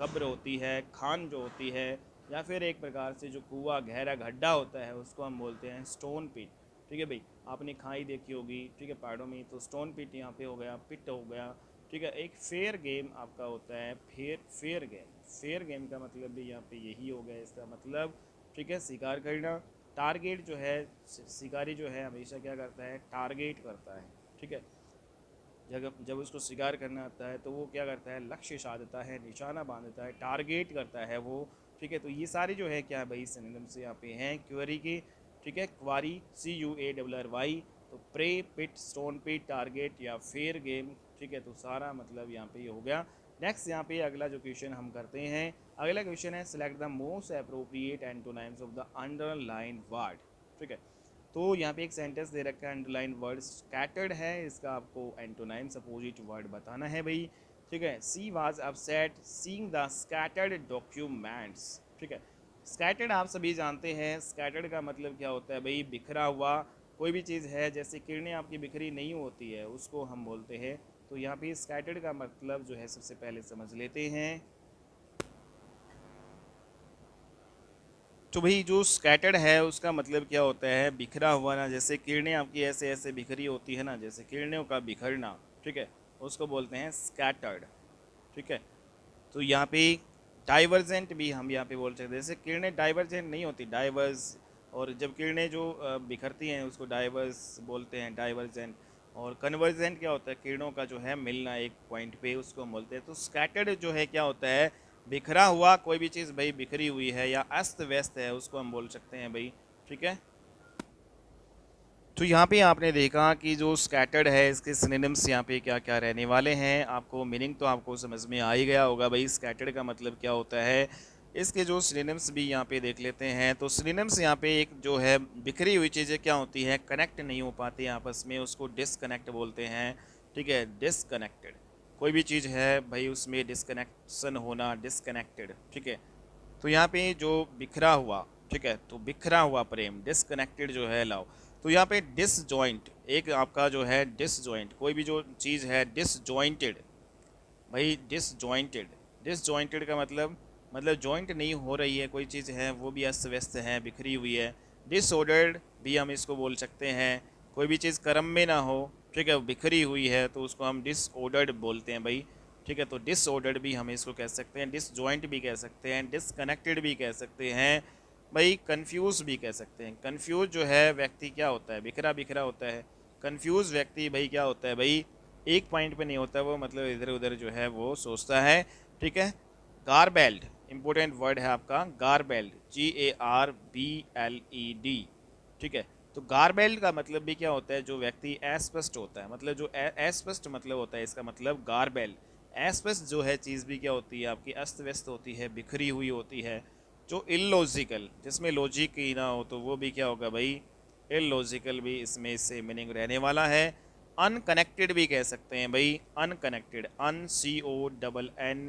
कब्र होती है, खान जो होती है, या फिर एक प्रकार से जो कुआं, गहरा गड्ढा होता है, उसको हम बोलते हैं स्टोन पिट। ठीक है भाई, आपने खाई देखी होगी, ठीक है, पहाड़ों में, तो स्टोन पिट यहाँ पे हो गया, पिट हो गया। ठीक है, एक फेयर गेम आपका होता है, फेयर गेम। फेयर गेम का मतलब भी यहाँ पे यही हो गया इसका मतलब। ठीक है, शिकार करना। टारगेट जो है, शिकारी जो है हमेशा क्या करता है, टारगेट करता है। ठीक है, जब उसको शिकार करना आता है तो वो क्या करता है, लक्ष्य साधता है, निशाना बांधता है, टारगेट करता है वो। ठीक है, तो ये सारे जो है क्या है भाई सिनोनिम्स से यहाँ पे हैं क्वेरी के। ठीक है, क्वारी, CUARRY, तो प्रे, पिट, स्टोन पिट, टारगेट या फेयर गेम। ठीक है, तो सारा मतलब यहाँ पे हो गया। नेक्स्ट यहाँ पे अगला जो क्वेश्चन हम करते हैं, अगला क्वेश्चन है select the most appropriate antonyms of the underline word. ठीक है, तो यहाँ पे एक सेंटेंस दे रखा है, अंडरलाइन वर्ड स्कैटर्ड है, इसका आपको एंटोनाइम्स अपोजिट वर्ड बताना है भाई। ठीक है, she was upset seeing the scattered documents. ठीक है, स्कैटर्ड आप सभी जानते हैं, स्कैटर्ड का मतलब क्या होता है भाई, बिखरा हुआ। कोई भी चीज़ है, जैसे किरणें आपकी बिखरी नहीं होती है, उसको हम बोलते हैं। तो यहाँ पे स्कैटर्ड का मतलब जो है सबसे पहले समझ लेते हैं। तो भाई जो स्कैटर्ड है उसका मतलब क्या होता है, बिखरा हुआ ना, जैसे किरणें आपकी ऐसे ऐसे बिखरी होती है ना, जैसे किरणों का बिखरना। ठीक है, उसको बोलते हैं स्कैटर्ड। ठीक है, तो यहाँ पे डाइवर्जेंट भी हम यहाँ पे बोल सकते हैं, जैसे किरणें डाइवर्जेंट नहीं होती, डाइवर्स। और जब किरणें जो बिखरती हैं उसको डाइवर्स बोलते हैं, डाइवर्जेंट। और कन्वर्जेंट क्या होता है, किरणों का जो है मिलना एक पॉइंट पे, उसको हम बोलते हैं। तो स्कैटर्ड जो है क्या होता है, बिखरा हुआ, कोई भी चीज़ भाई बिखरी हुई है या अस्त व्यस्त है, उसको हम बोल सकते हैं भाई। ठीक है, तो यहाँ पे आपने देखा कि जो स्कैटर्ड है इसके सिनोनिम्स यहाँ पे क्या क्या रहने वाले हैं। आपको मीनिंग तो आपको समझ में आ ही गया होगा भाई, स्कैटर्ड का मतलब क्या होता है। इसके जो सिनोनिम्स भी यहाँ पे देख लेते हैं। तो सिनोनिम्स यहाँ पे एक जो है बिखरी हुई चीज़ें क्या होती है, कनेक्ट नहीं हो पाती आपस में, उसको डिसकनेक्ट बोलते हैं। ठीक है, डिसकनेक्टेड, कोई भी चीज़ है भाई उसमें डिसकनेक्शन होना, डिसकनेक्टेड। ठीक है, तो यहाँ पे जो बिखरा हुआ, ठीक है, तो बिखरा हुआ प्रेम, डिसकनेक्टेड जो है लव। तो यहाँ पे डिसजॉइंट, एक आपका जो है डिसजॉइंट, कोई भी जो चीज़ है डिसजॉइंटेड भाई, डिसजॉइंटेड। डिसजॉइंटेड का मतलब जॉइंट नहीं हो रही है, कोई चीज़ है वो भी अस्त व्यस्त है, बिखरी हुई है। डिसऑर्डर्ड भी हम इसको बोल सकते हैं, कोई भी चीज़ क्रम में ना हो। ठीक है, बिखरी हुई है तो उसको हम डिसऑर्डर्ड बोलते हैं भाई। ठीक है, तो डिसऑर्डर्ड भी हम इसको कह सकते हैं, डिसजॉइंट भी कह सकते हैं, डिसकनेक्टेड भी कह सकते हैं भाई, कंफ्यूज भी कह सकते हैं। कंफ्यूज जो है व्यक्ति क्या होता है, बिखरा बिखरा होता है। कंफ्यूज व्यक्ति भाई क्या होता है भाई, एक पॉइंट पे नहीं होता वो, मतलब इधर उधर जो है वो सोचता है। ठीक है, गारबेल्ड इंपॉर्टेंट वर्ड है आपका, गारबेल्ड, GARBLED। ठीक है, तो गारबेल्ड का मतलब भी क्या होता है, जो व्यक्ति अस्पष्ट होता है, मतलब जो अस्पष्ट मतलब होता है इसका मतलब गारबेल्ड। अस्पष्ट जो है चीज़ भी क्या होती है आपकी, अस्त व्यस्त होती है, बिखरी हुई होती है। जो इलॉजिकल, जिसमें लॉजिक ही ना हो, तो वो भी क्या होगा भाई, इलॉजिकल भी इसमें इससे मीनिंग रहने वाला है। अनकनेक्टेड भी कह सकते हैं भाई, अनकनेक्टेड, UNNECTED,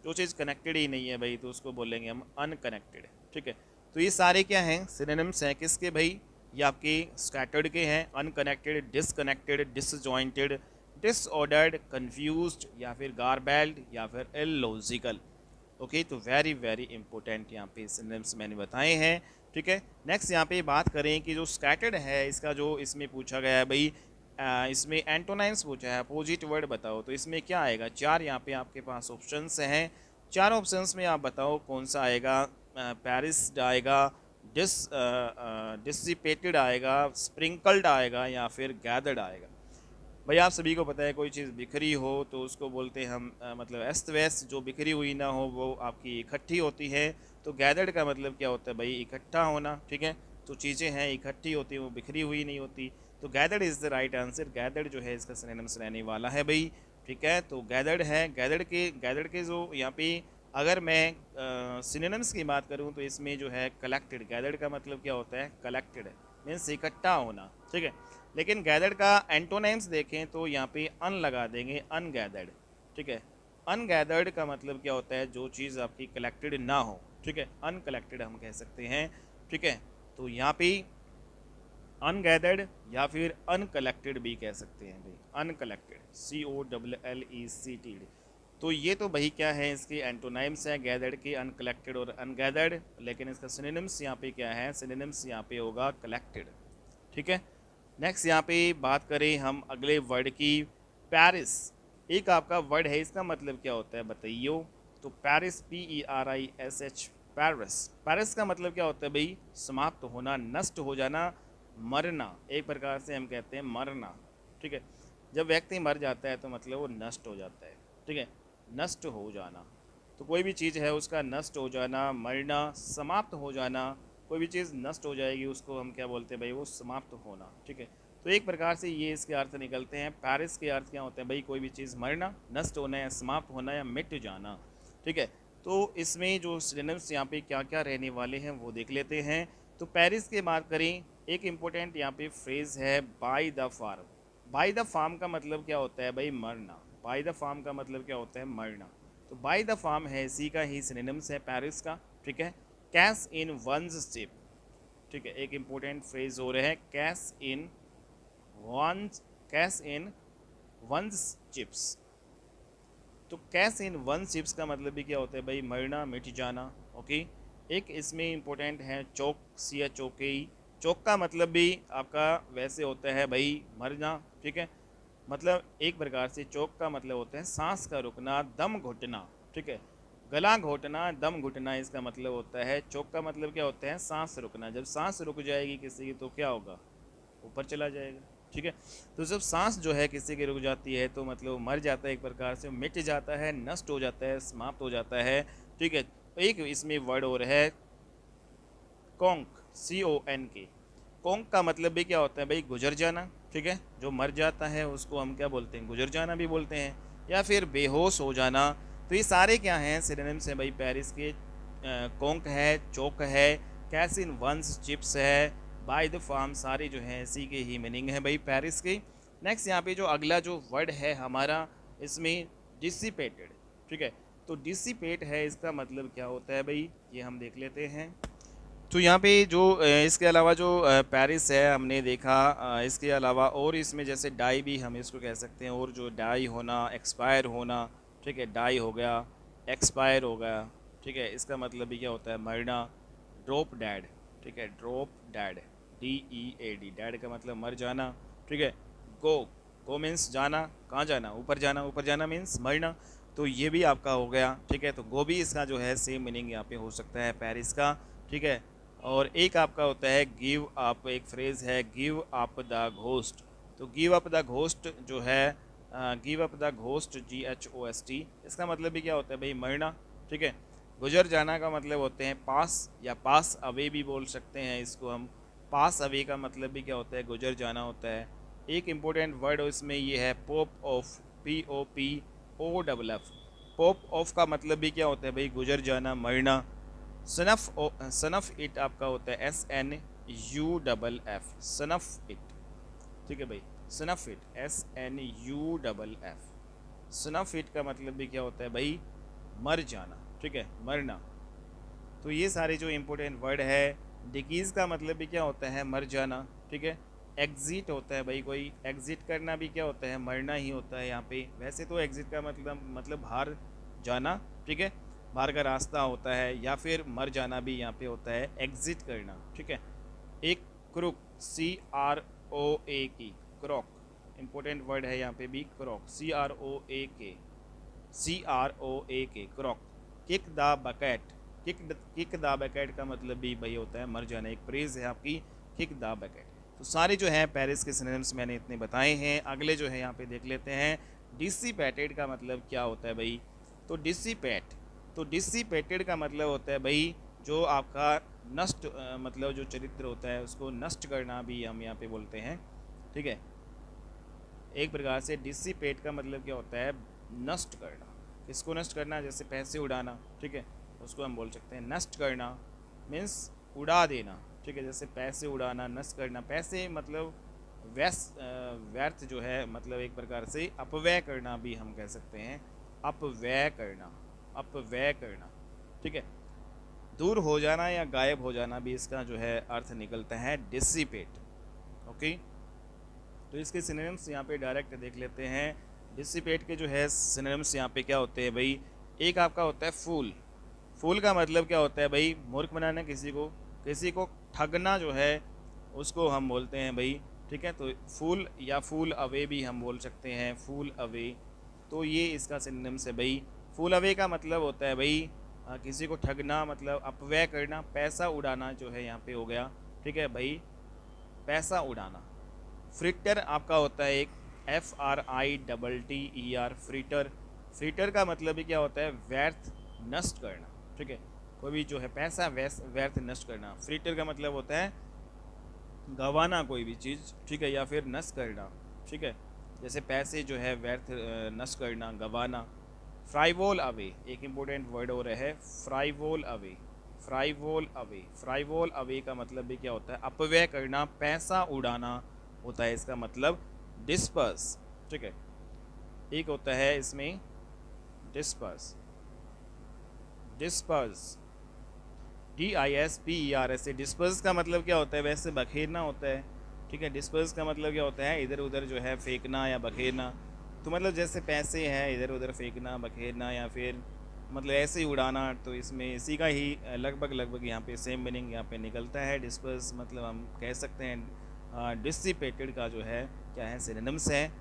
जो चीज़ कनेक्टेड ही नहीं है भाई तो उसको बोलेंगे हम अनकनेक्टेड। ठीक है, तो ये सारे क्या हैं, सिनोनिम्स हैं किसके भाई, ये आपके स्कैटर्ड के हैं। Unconnected, disconnected, disjointed, disordered, confused, या फिर गारबेल्ड, या फिर इलॉजिकल। ओके, तो वेरी वेरी इंपॉर्टेंट यहाँ पे सिनोनिम्स मैंने बताए हैं। ठीक है। नेक्स्ट यहाँ पे बात करें कि जो स्कैटर्ड है इसका जो इसमें पूछा गया है भाई, इसमें एंटोनाइम्स पूछा है, अपोजिट वर्ड बताओ, तो इसमें क्या आएगा? चार यहाँ पे आपके पास ऑप्शंस हैं, चार ऑप्शंस में आप बताओ कौन सा आएगा। पेरिस आएगा, डिसिपेटेड आएगा, स्प्रिंकल्ड आएगा, या फिर गैदर्ड आएगा। भाई आप सभी को पता है कोई चीज़ बिखरी हो तो उसको बोलते हैं हम मतलब अस्त व्यस्त, जो बिखरी हुई ना हो वो आपकी इकट्ठी होती है। तो गैदर्ड का मतलब क्या होता है भाई? इकट्ठा होना, ठीक है। तो चीज़ें हैं इकट्ठी होती हैं, वो बिखरी हुई नहीं होती। तो gathered is the right answer. Gathered जो है इसका सिनोनिम्स रहने वाला है भाई, ठीक है। तो गैदर्ड है। गैदर्ड के जो यहाँ पे अगर मैं सिनोनिम्स की बात करूँ तो इसमें जो है कलेक्टेड, गैदर्ड का मतलब क्या होता है? कलेक्टेड मीन्स इकट्ठा होना, ठीक है। लेकिन गैदर्ड का एंटोनाइम्स देखें तो यहाँ पे अन लगा देंगे, अनगैदर्ड, ठीक है। अनगैदर्ड का मतलब क्या होता है? जो चीज़ आपकी कलेक्टेड ना हो, ठीक है, अनकलेक्टेड हम कह सकते हैं, ठीक है। तो यहाँ पे अनगैदर्ड या फिर अनकलेक्टेड भी कह सकते हैं भाई, अनकलेक्टेड, COLLECT। तो ये तो भाई क्या है? इसके एंटोनाइम्स है गैदर्ड के, अनकलेक्टेड और अनगैदर्ड। लेकिन इसका सिनोनिम्स यहाँ पे क्या है? सिनोनिम्स यहाँ पे होगा कलेक्टेड, ठीक है। नेक्स्ट यहाँ पे बात करें हम अगले वर्ड की, पेरिस। एक आपका वर्ड है, इसका मतलब क्या होता है बताइए? तो पेरिस, PERISH, पेरिस। पेरिस का मतलब क्या होता है भाई? समाप्त होना, नष्ट हो जाना, मरना। एक प्रकार से हम कहते हैं मरना, ठीक है। जब व्यक्ति मर जाता है तो मतलब वो नष्ट हो जाता है, ठीक है, नष्ट हो जाना। तो कोई भी चीज़ है उसका नष्ट हो जाना, मरना, समाप्त हो जाना। कोई भी चीज़ नष्ट हो जाएगी उसको हम क्या बोलते हैं भाई? वो समाप्त होना, ठीक है। तो एक प्रकार से ये इसके अर्थ निकलते हैं। पेरिस के अर्थ क्या होते हैं भाई? कोई भी चीज़ मरना, नष्ट होना, या समाप्त होना, या मिट जाना, ठीक है। तो इसमें जो सिनोनिम्स यहाँ पे क्या क्या रहने वाले हैं वो देख लेते हैं। तो पेरिस की बात करें, एक इम्पोर्टेंट यहाँ पे फ्रेज़ है by the farm. By the farm का मतलब क्या होता है भाई? मरना। बाय द फार्म का मतलब क्या होता है? मरना। तो बाय द फार्म है, इसी का ही सिनोनिम्स है पेरिस का, ठीक है। कैश इन वंस शिप, ठीक है, एक इम्पोर्टेंट फ्रेज हो रहा है, कैश इन वंस चिप्स। तो कैश इन वन चिप्स का मतलब भी क्या होता है भाई? मरना, मिट जाना, ओके। एक इसमें इम्पोर्टेंट है चोक, CHOKE। चोक का मतलब भी आपका वैसे होता है भाई मरना, ठीक है। मतलब एक प्रकार से चोक का मतलब होता है सांस का रुकना, दम घुटना, ठीक है। गला घोटना, दम घुटना, इसका मतलब होता है। चोक का मतलब क्या होता है? सांस रुकना। जब सांस रुक जाएगी किसी की तो क्या होगा? ऊपर चला जाएगा, ठीक है। तो जब सांस जो है किसी की रुक जाती है तो मतलब वो मर जाता है, एक प्रकार से मिट जाता है, नष्ट हो जाता है, समाप्त हो जाता है, ठीक है। एक इसमें वर्ड और है कॉन्क, CONK। कॉन्क का मतलब भी क्या होता है भाई? गुजर जाना, ठीक है। जो मर जाता है उसको हम क्या बोलते हैं? गुजर जाना भी बोलते हैं, या फिर बेहोश हो जाना। तो ये सारे क्या हैं? सिनोनिम्स हैं भाई पेरिस के। कॉन्क है, चोक है, कैश इन वंस चिप्स है, बाय द फार्म, सारे जो हैं इसी के ही मीनिंग है भाई पेरिस के। नेक्स्ट यहाँ पे जो अगला जो वर्ड है हमारा, इसमें डिसिपेटेड, ठीक है। तो डिसिपेट है, इसका मतलब क्या होता है भाई? ये हम देख लेते हैं। तो यहाँ पे जो इसके अलावा जो पेरिस है हमने देखा, इसके अलावा और इसमें जैसे डाई भी हम इसको कह सकते हैं, और जो डाई होना, एक्सपायर होना, ठीक है, डाई हो गया, एक्सपायर हो गया, ठीक है, इसका मतलब भी क्या होता है? मरना। ड्रॉप डैड, ठीक है, ड्रॉप डैड, DEAD, डैड का मतलब मर जाना, ठीक है। गो मीन्स जाना, कहाँ जाना? ऊपर जाना, ऊपर जाना मीन्स मरना। तो ये भी आपका हो गया, ठीक है। तो गो भी इसका जो है सेम मीनिंग यहाँ पे हो सकता है पेरिस का, ठीक है। और एक आपका होता है गिव अप, एक फ्रेज़ है गिव अप द घोस्ट। तो गिव अप द घोस्ट जो है, give up the ghost, GHOST, इसका मतलब भी क्या होता है भाई? मरना, ठीक है। गुजर जाना का मतलब होते हैं पास, या पास अवे भी बोल सकते हैं इसको हम। पास अवे का मतलब भी क्या होता है? गुजर जाना होता है। एक इम्पोर्टेंट वर्ड इसमें ये है pop of, POPOFF। Pop of का मतलब भी क्या होता है भाई? गुजर जाना, मरना। सनफ इट आपका होता है SNUFF, सनफ इट, ठीक है भाई, सनफ इट, SNUFF। सनफ इट का मतलब भी क्या होता है भाई? मर जाना, ठीक है, मरना। तो ये सारे जो इम्पोर्टेंट वर्ड है। डिकीज़ का मतलब भी क्या होता है? मर जाना, ठीक है। एग्जिट होता है भाई, कोई एग्जिट करना भी क्या होता है? मरना ही होता है यहाँ पे। वैसे तो एग्जिट का मतलब बाहर जाना, ठीक है। बाहर का रास्ता होता है, या फिर मर जाना भी यहाँ पे होता है एग्जिट करना, ठीक है। एक crook, CROAK, croak, important word है यहाँ पे भी, croak, CROAK, croak. Kick the bucket, kick the bucket का मतलब भी भाई होता है मर जाना, एक प्रेज है आपकी, किक द बकेट। तो सारे जो है पेरिस के सिनोनिम्स मैंने इतने बताए हैं। अगले जो है यहाँ पे देख लेते हैं, डिसिपेटेड का मतलब क्या होता है भाई। तो डिसिपेटेड का मतलब होता है भाई जो आपका नष्ट, मतलब जो चरित्र होता है उसको नष्ट करना भी हम यहाँ पे बोलते हैं, ठीक है। एक प्रकार से डिसिपेट का मतलब क्या होता है, नष्ट करना। किसको नष्ट करना, जैसे पैसे उड़ाना, ठीक है, उसको हम बोल सकते हैं नष्ट करना, मीन्स उड़ा देना, ठीक है। जैसे पैसे उड़ाना, नष्ट करना, पैसे मतलब व्यर्थ जो है, मतलब एक प्रकार से अपव्यय करना भी हम कह सकते हैं, अपव्यय करना, अपव्यय करना, ठीक है। दूर हो जाना या गायब हो जाना भी इसका जो है अर्थ निकलता है डिसिपेट, ओके। तो इसके सिनोनिम्स यहाँ पे डायरेक्ट देख लेते हैं। डिसिपेट के जो है सिनोनिम्स यहाँ पे क्या होते हैं भाई। एक आपका होता है फूल, फूल का मतलब क्या होता है भाई, मूर्ख बनाना, किसी को ठगना जो है उसको हम बोलते हैं भाई, ठीक है। तो फूल या फूल अवे भी हम बोल सकते हैं, फूल अवे। तो ये इसका सिनोनिम्स है भाई। फूल अवे का मतलब होता है भाई किसी को ठगना, मतलब अपव्यय करना, पैसा उड़ाना जो है यहाँ पे हो गया, ठीक है भाई, पैसा उड़ाना। फ्रिटर आपका होता है एक, FRITTER, फ्रिटर। फ्रिटर का मतलब भी क्या होता है, व्यर्थ, नष्ट करना, ठीक है। कोई भी जो है पैसा व्यर्थ नष्ट करना। फ्रिटर का मतलब होता है गंवाना कोई भी चीज़, ठीक है, या फिर नष्ट करना, ठीक है। जैसे पैसे जो है व्यर्थ नष्ट करना, गंवाना। फ्राइवोल अवे, एक इम्पोर्टेंट वर्ड हो रहा है, फ्राइवोल अवे, फ्राइवोल अवे। फ्राइवोल अवे का मतलब भी क्या होता है, अपव्यय करना, पैसा उड़ाना होता है इसका मतलब। डिस्पर्स, ठीक है, एक होता है इसमें डिस्पर्स, डिस्पर्स, DISPERS। डिस्पर्स का मतलब क्या होता है, वैसे बखेरना होता है, ठीक है। डिस्पर्स का मतलब क्या होता है, इधर उधर जो है फेंकना या बखेरना। तो मतलब जैसे पैसे हैं इधर उधर फेंकना, बखेरना, या फिर मतलब ऐसे ही उड़ाना, तो इसमें इसी का ही लगभग यहाँ पे सेम मीनिंग यहाँ पे निकलता है। डिस्पर्स मतलब हम कह सकते हैं डिसिपेटेड का जो है क्या है, सिनोनिम्स है।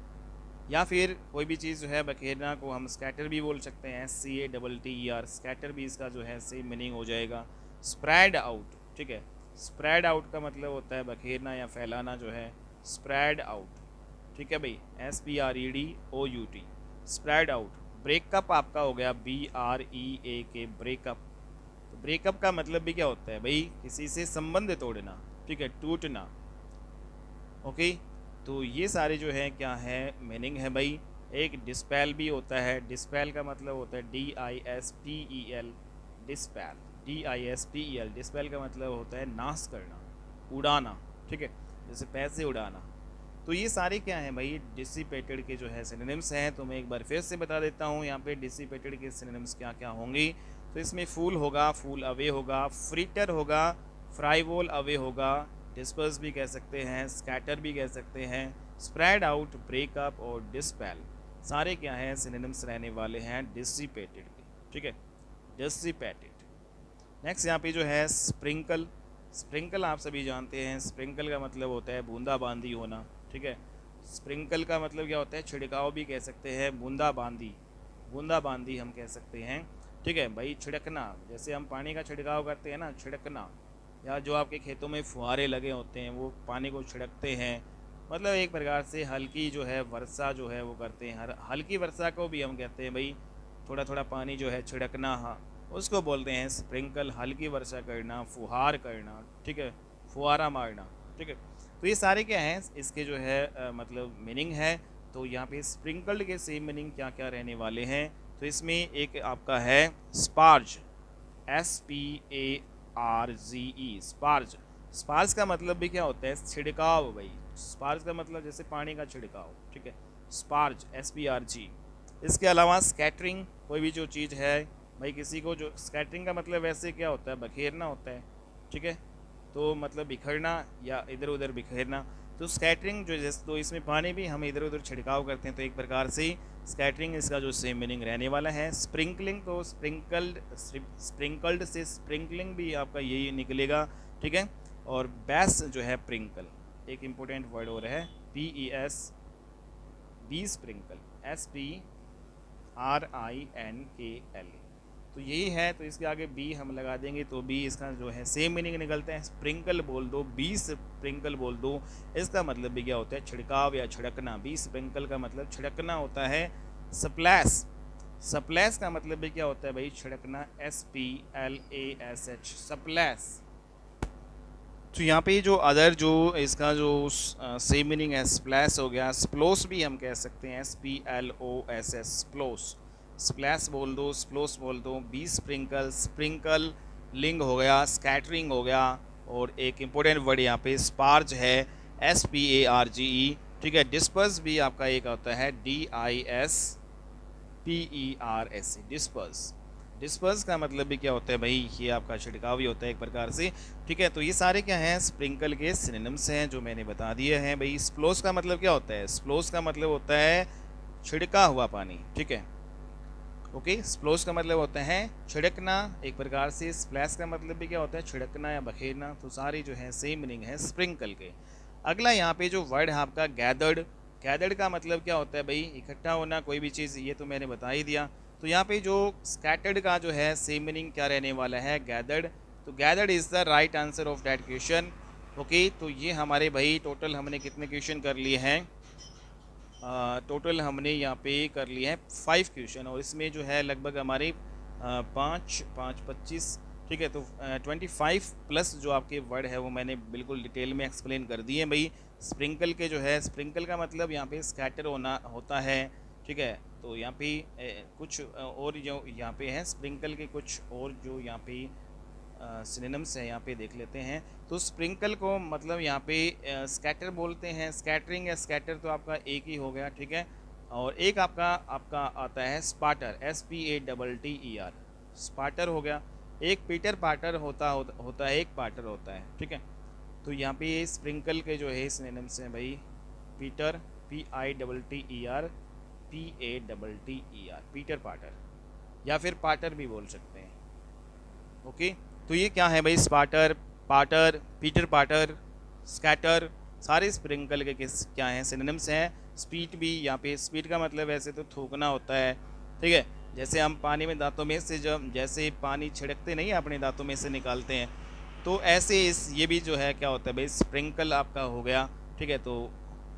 या फिर कोई भी चीज़ जो है बखेरना को हम स्कैटर भी बोल सकते हैं, SCATTER, स्कैटर भी इसका जो है सेम मीनिंग हो जाएगा। स्प्रेड आउट, ठीक है, स्प्रेड आउट का मतलब होता है बखेरना या फैलाना जो है, स्प्रेड आउट, ठीक है भाई, SPREDOUT, स्प्रेड आउट। ब्रेकअप आपका हो गया BREAK, ब्रेकअप। तो ब्रेकअप का मतलब भी क्या होता है भाई, किसी से संबंध तोड़ना, ठीक है, टूटना, ओके। तो ये सारे जो है क्या है मीनिंग है भाई। एक डिस्पेल भी होता है, डिस्पेल का मतलब होता है DISPEL, डिस्पेल, DISPEL, डिस्पेल का मतलब होता है नाश करना, उड़ाना, ठीक है, जैसे पैसे उड़ाना। तो ये सारे क्या हैं भाई, डिसिपेटेड के जो है सिनोनिम्स हैं। तो मैं एक बार फिर से बता देता हूँ यहाँ पे डिसिपेटेड के सिनोनिम्स क्या क्या होंगे। तो इसमें फूल होगा, फूल अवे होगा, फ्रिटर होगा, फ्राइवोल अवे होगा, डिस्पर्स भी कह सकते हैं, स्कैटर भी कह सकते हैं, स्प्रेड आउट, ब्रेकअप और डिस्पेल, सारे क्या हैं सिनोनिम्स रहने वाले हैं डिसिपेटेड के, ठीक है, डिसिपेटेड। नेक्स्ट यहाँ पे जो है स्प्रिंकल। स्प्रिंकल आप सभी जानते हैं, स्प्रिंकल का मतलब होता है बूंदाबांदी होना, ठीक है। स्प्रिंकल का मतलब क्या होता है, छिड़काव भी कह सकते हैं, बूंदाबांदी, बूंदाबांदी हम कह सकते हैं, ठीक है भाई। छिड़कना, जैसे हम पानी का छिड़काव करते हैं ना, छिड़कना, या जो आपके खेतों में फुहारे लगे होते हैं वो पानी को छिड़कते हैं, मतलब एक प्रकार से हल्की जो है वर्षा जो है वो करते हैं। हल्की वर्षा को भी हम कहते हैं भाई, थोड़ा थोड़ा पानी जो है छिड़कना, हाँ, उसको बोलते हैं स्प्रिंकल, हल्की वर्षा करना, फुहार करना, ठीक है, फुहारा मारना, ठीक है। तो ये सारे क्या हैं इसके जो है मतलब मीनिंग है। तो यहाँ पे स्प्रिंकल्ड के सेम मीनिंग क्या क्या रहने वाले हैं। तो इसमें एक आपका है स्पार्ज, SPARGE, स्पार्ज। स्पार्ज का मतलब भी क्या होता है, छिड़काव भाई। स्पार्ज का मतलब जैसे पानी का छिड़काव, ठीक है, स्पार्ज, SPRG। इसके अलावा स्कैटरिंग, कोई भी जो चीज़ है भाई, किसी को जो, स्कैटरिंग का मतलब वैसे क्या होता है, बखेरना होता है, ठीक है, तो मतलब बिखरना या इधर उधर बिखेरना। तो स्कैटरिंग जो जैसे तो इसमें पानी भी हम इधर उधर छिड़काव करते हैं, तो एक प्रकार से स्कैटरिंग इसका जो सेम मीनिंग रहने वाला है। स्प्रिंकलिंग तो स्प्रिंकल्ड से स्प्रिंकलिंग भी आपका यही निकलेगा, ठीक है। और बैस जो है प्रिंकल, एक इम्पोर्टेंट वर्ड और है PES, बी स्प्रिंकल, SPRINKL, तो यही है। तो इसके आगे बी हम लगा देंगे तो बी इसका जो है सेम मीनिंग निकलता है। स्प्रिंकल बोल दो, बी स्प्रिंकल बोल दो, इसका मतलब भी क्या होता है, छिड़काव या छिड़कना। बी स्प्रिंकल का मतलब छिड़कना होता है। स्प्लैश, स्प्लैश का मतलब भी क्या होता है भाई, छिड़कना, SPLASH, स्प्लैश। तो यहाँ पे जो अदर जो इसका जो सेम मीनिंग है, स्प्लैश हो गया, स्प्लोस भी हम कह सकते हैं, SPLOSS, स्प्लोस। स्प्लैश बोल दो, स्प्लोस बोल दो। बी स्प्रिंकल, स्प्रिंकल लिंग हो गया, स्कैटरिंग हो गया, और एक इम्पोर्टेंट वर्ड यहाँ पे स्पार्ज है, SPARGE, ठीक है। डिस्पर्स भी आपका एक होता है, DISPERS, डिस्पर्स। डिस्पर्स का मतलब भी क्या होता है भाई, ये आपका छिड़काव ही होता है एक प्रकार से, ठीक है। तो ये सारे क्या हैं, स्प्रिंकल के सिनोनिम्स हैं जो मैंने बता दिए हैं भाई। स्प्लोस का मतलब क्या होता है, स्प्लोस का मतलब होता है छिड़का हुआ पानी, ठीक है। ओके, स्प्लोस का मतलब होता है छिड़कना एक प्रकार से। स्प्लैश का मतलब भी क्या होता है, छिड़कना या बखेरना। तो सारी जो है सेम मीनिंग है स्प्रिंकल के। अगला यहाँ पे जो वर्ड है आपका गैदर्ड। गैदर्ड का मतलब क्या होता है भाई, इकट्ठा होना कोई भी चीज़, ये तो मैंने बता ही दिया। तो यहाँ पे जो स्कैटर्ड का जो है सेम मीनिंग क्या रहने वाला है, गैदर्ड। तो gathered is the right answer of that question. Okay, तो ये हमारे भाई टोटल हमने कितने क्वेश्चन कर लिए हैं, टोटल हमने यहाँ पे कर लिए हैं 5 क्वेश्चन, और इसमें जो है लगभग हमारे 5 ठीक है। तो 25 प्लस जो आपके वर्ड है वो मैंने बिल्कुल डिटेल में एक्सप्लेन कर दिए हैं भाई। स्प्रिंकल के जो है, स्प्रिंकल का मतलब यहाँ पे स्कैटर होना होता है, ठीक है। तो यहाँ पे कुछ और जो यहाँ पे है स्प्रिंकल के कुछ और जो यहाँ पे सिनोनिम्स हैं यहाँ पे देख लेते हैं। तो स्प्रिंकल को मतलब यहाँ पे स्कैटर बोलते हैं। स्कैटरिंग या स्कैटर तो आपका एक ही हो गया, ठीक है। और एक आपका आता है स्पाटर, SPATTER, स्पाटर हो गया। एक पीटर पाटर होता है, एक पाटर होता है, ठीक है। तो यहाँ पे स्प्रिंकल के जो है सिनोनिम्स हैं भाई, पीटर, PITTER, PATTER, पीटर पाटर, या फिर पाटर भी बोल सकते हैं। ओके, तो ये क्या है भाई, स्पाटर, पाटर, पीटर पाटर, स्कैटर, सारे स्प्रिंकल के किस क्या हैं, सिनोनिम्स हैं। स्पीट भी, यहाँ पे स्पीट का मतलब वैसे तो थूकना होता है, ठीक है। जैसे हम पानी में दांतों में से जब जैसे पानी छिड़कते नहीं अपने दांतों में से निकालते हैं, तो ऐसे ये भी जो है क्या होता है भाई, स्प्रिंकल आपका हो गया, ठीक है। तो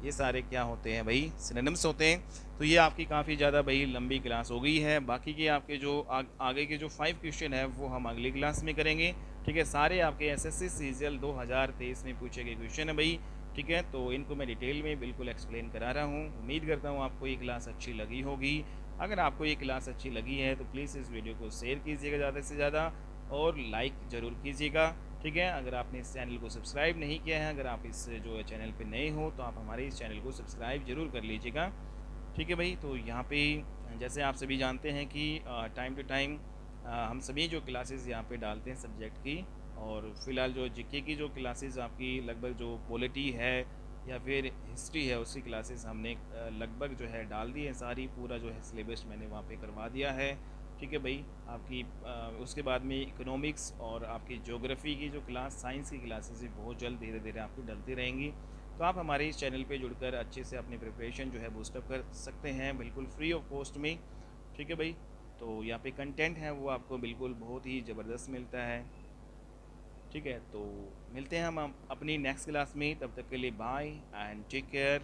ये सारे क्या होते हैं भाई, सिनोनिम्स होते हैं। तो ये आपकी काफ़ी ज़्यादा भाई लंबी क्लास हो गई है। बाकी के आपके जो आगे के जो 5 क्वेश्चन है वो हम अगली क्लास में करेंगे, ठीक है। सारे आपके SSC CGL 2023 में पूछे गए क्वेश्चन है भाई, ठीक है। तो इनको मैं डिटेल में बिल्कुल एक्सप्लेन करा रहा हूँ। उम्मीद करता हूँ आपको ये क्लास अच्छी लगी होगी। अगर आपको ये क्लास अच्छी लगी है तो प्लीज़ इस वीडियो को शेयर कीजिएगा ज़्यादा से ज़्यादा, और लाइक ज़रूर कीजिएगा, ठीक है। अगर आपने इस चैनल को सब्सक्राइब नहीं किया है, अगर आप इस जो है चैनल पे नए हो, तो आप हमारे इस चैनल को सब्सक्राइब जरूर कर लीजिएगा, ठीक है भाई। तो यहाँ पे जैसे आप सभी जानते हैं कि टाइम टू टाइम हम सभी जो क्लासेस यहाँ पे डालते हैं सब्जेक्ट की, और फिलहाल जो जीके की जो क्लासेस आपकी लगभग जो पॉलिटी है या फिर हिस्ट्री है उसकी क्लासेस हमने लगभग जो है डाल दी है सारी। पूरा जो है सिलेबस मैंने वहाँ पे करवा दिया है, ठीक है भाई। आपकी उसके बाद में इकोनॉमिक्स और आपकी ज्योग्राफी की जो क्लास, साइंस की क्लासेस भी बहुत जल्द धीरे धीरे आपकी डलती रहेंगी। तो आप हमारे इस चैनल पे जुड़कर अच्छे से अपनी प्रिपरेशन जो है बूस्टअप कर सकते हैं, बिल्कुल फ्री ऑफ कॉस्ट में, ठीक है भाई। तो यहाँ पे कंटेंट है वो आपको बिल्कुल बहुत ही ज़बरदस्त मिलता है, ठीक है। तो मिलते हैं हम अपनी नेक्स्ट क्लास में, तब तक के लिए बाय एंड टेक केयर।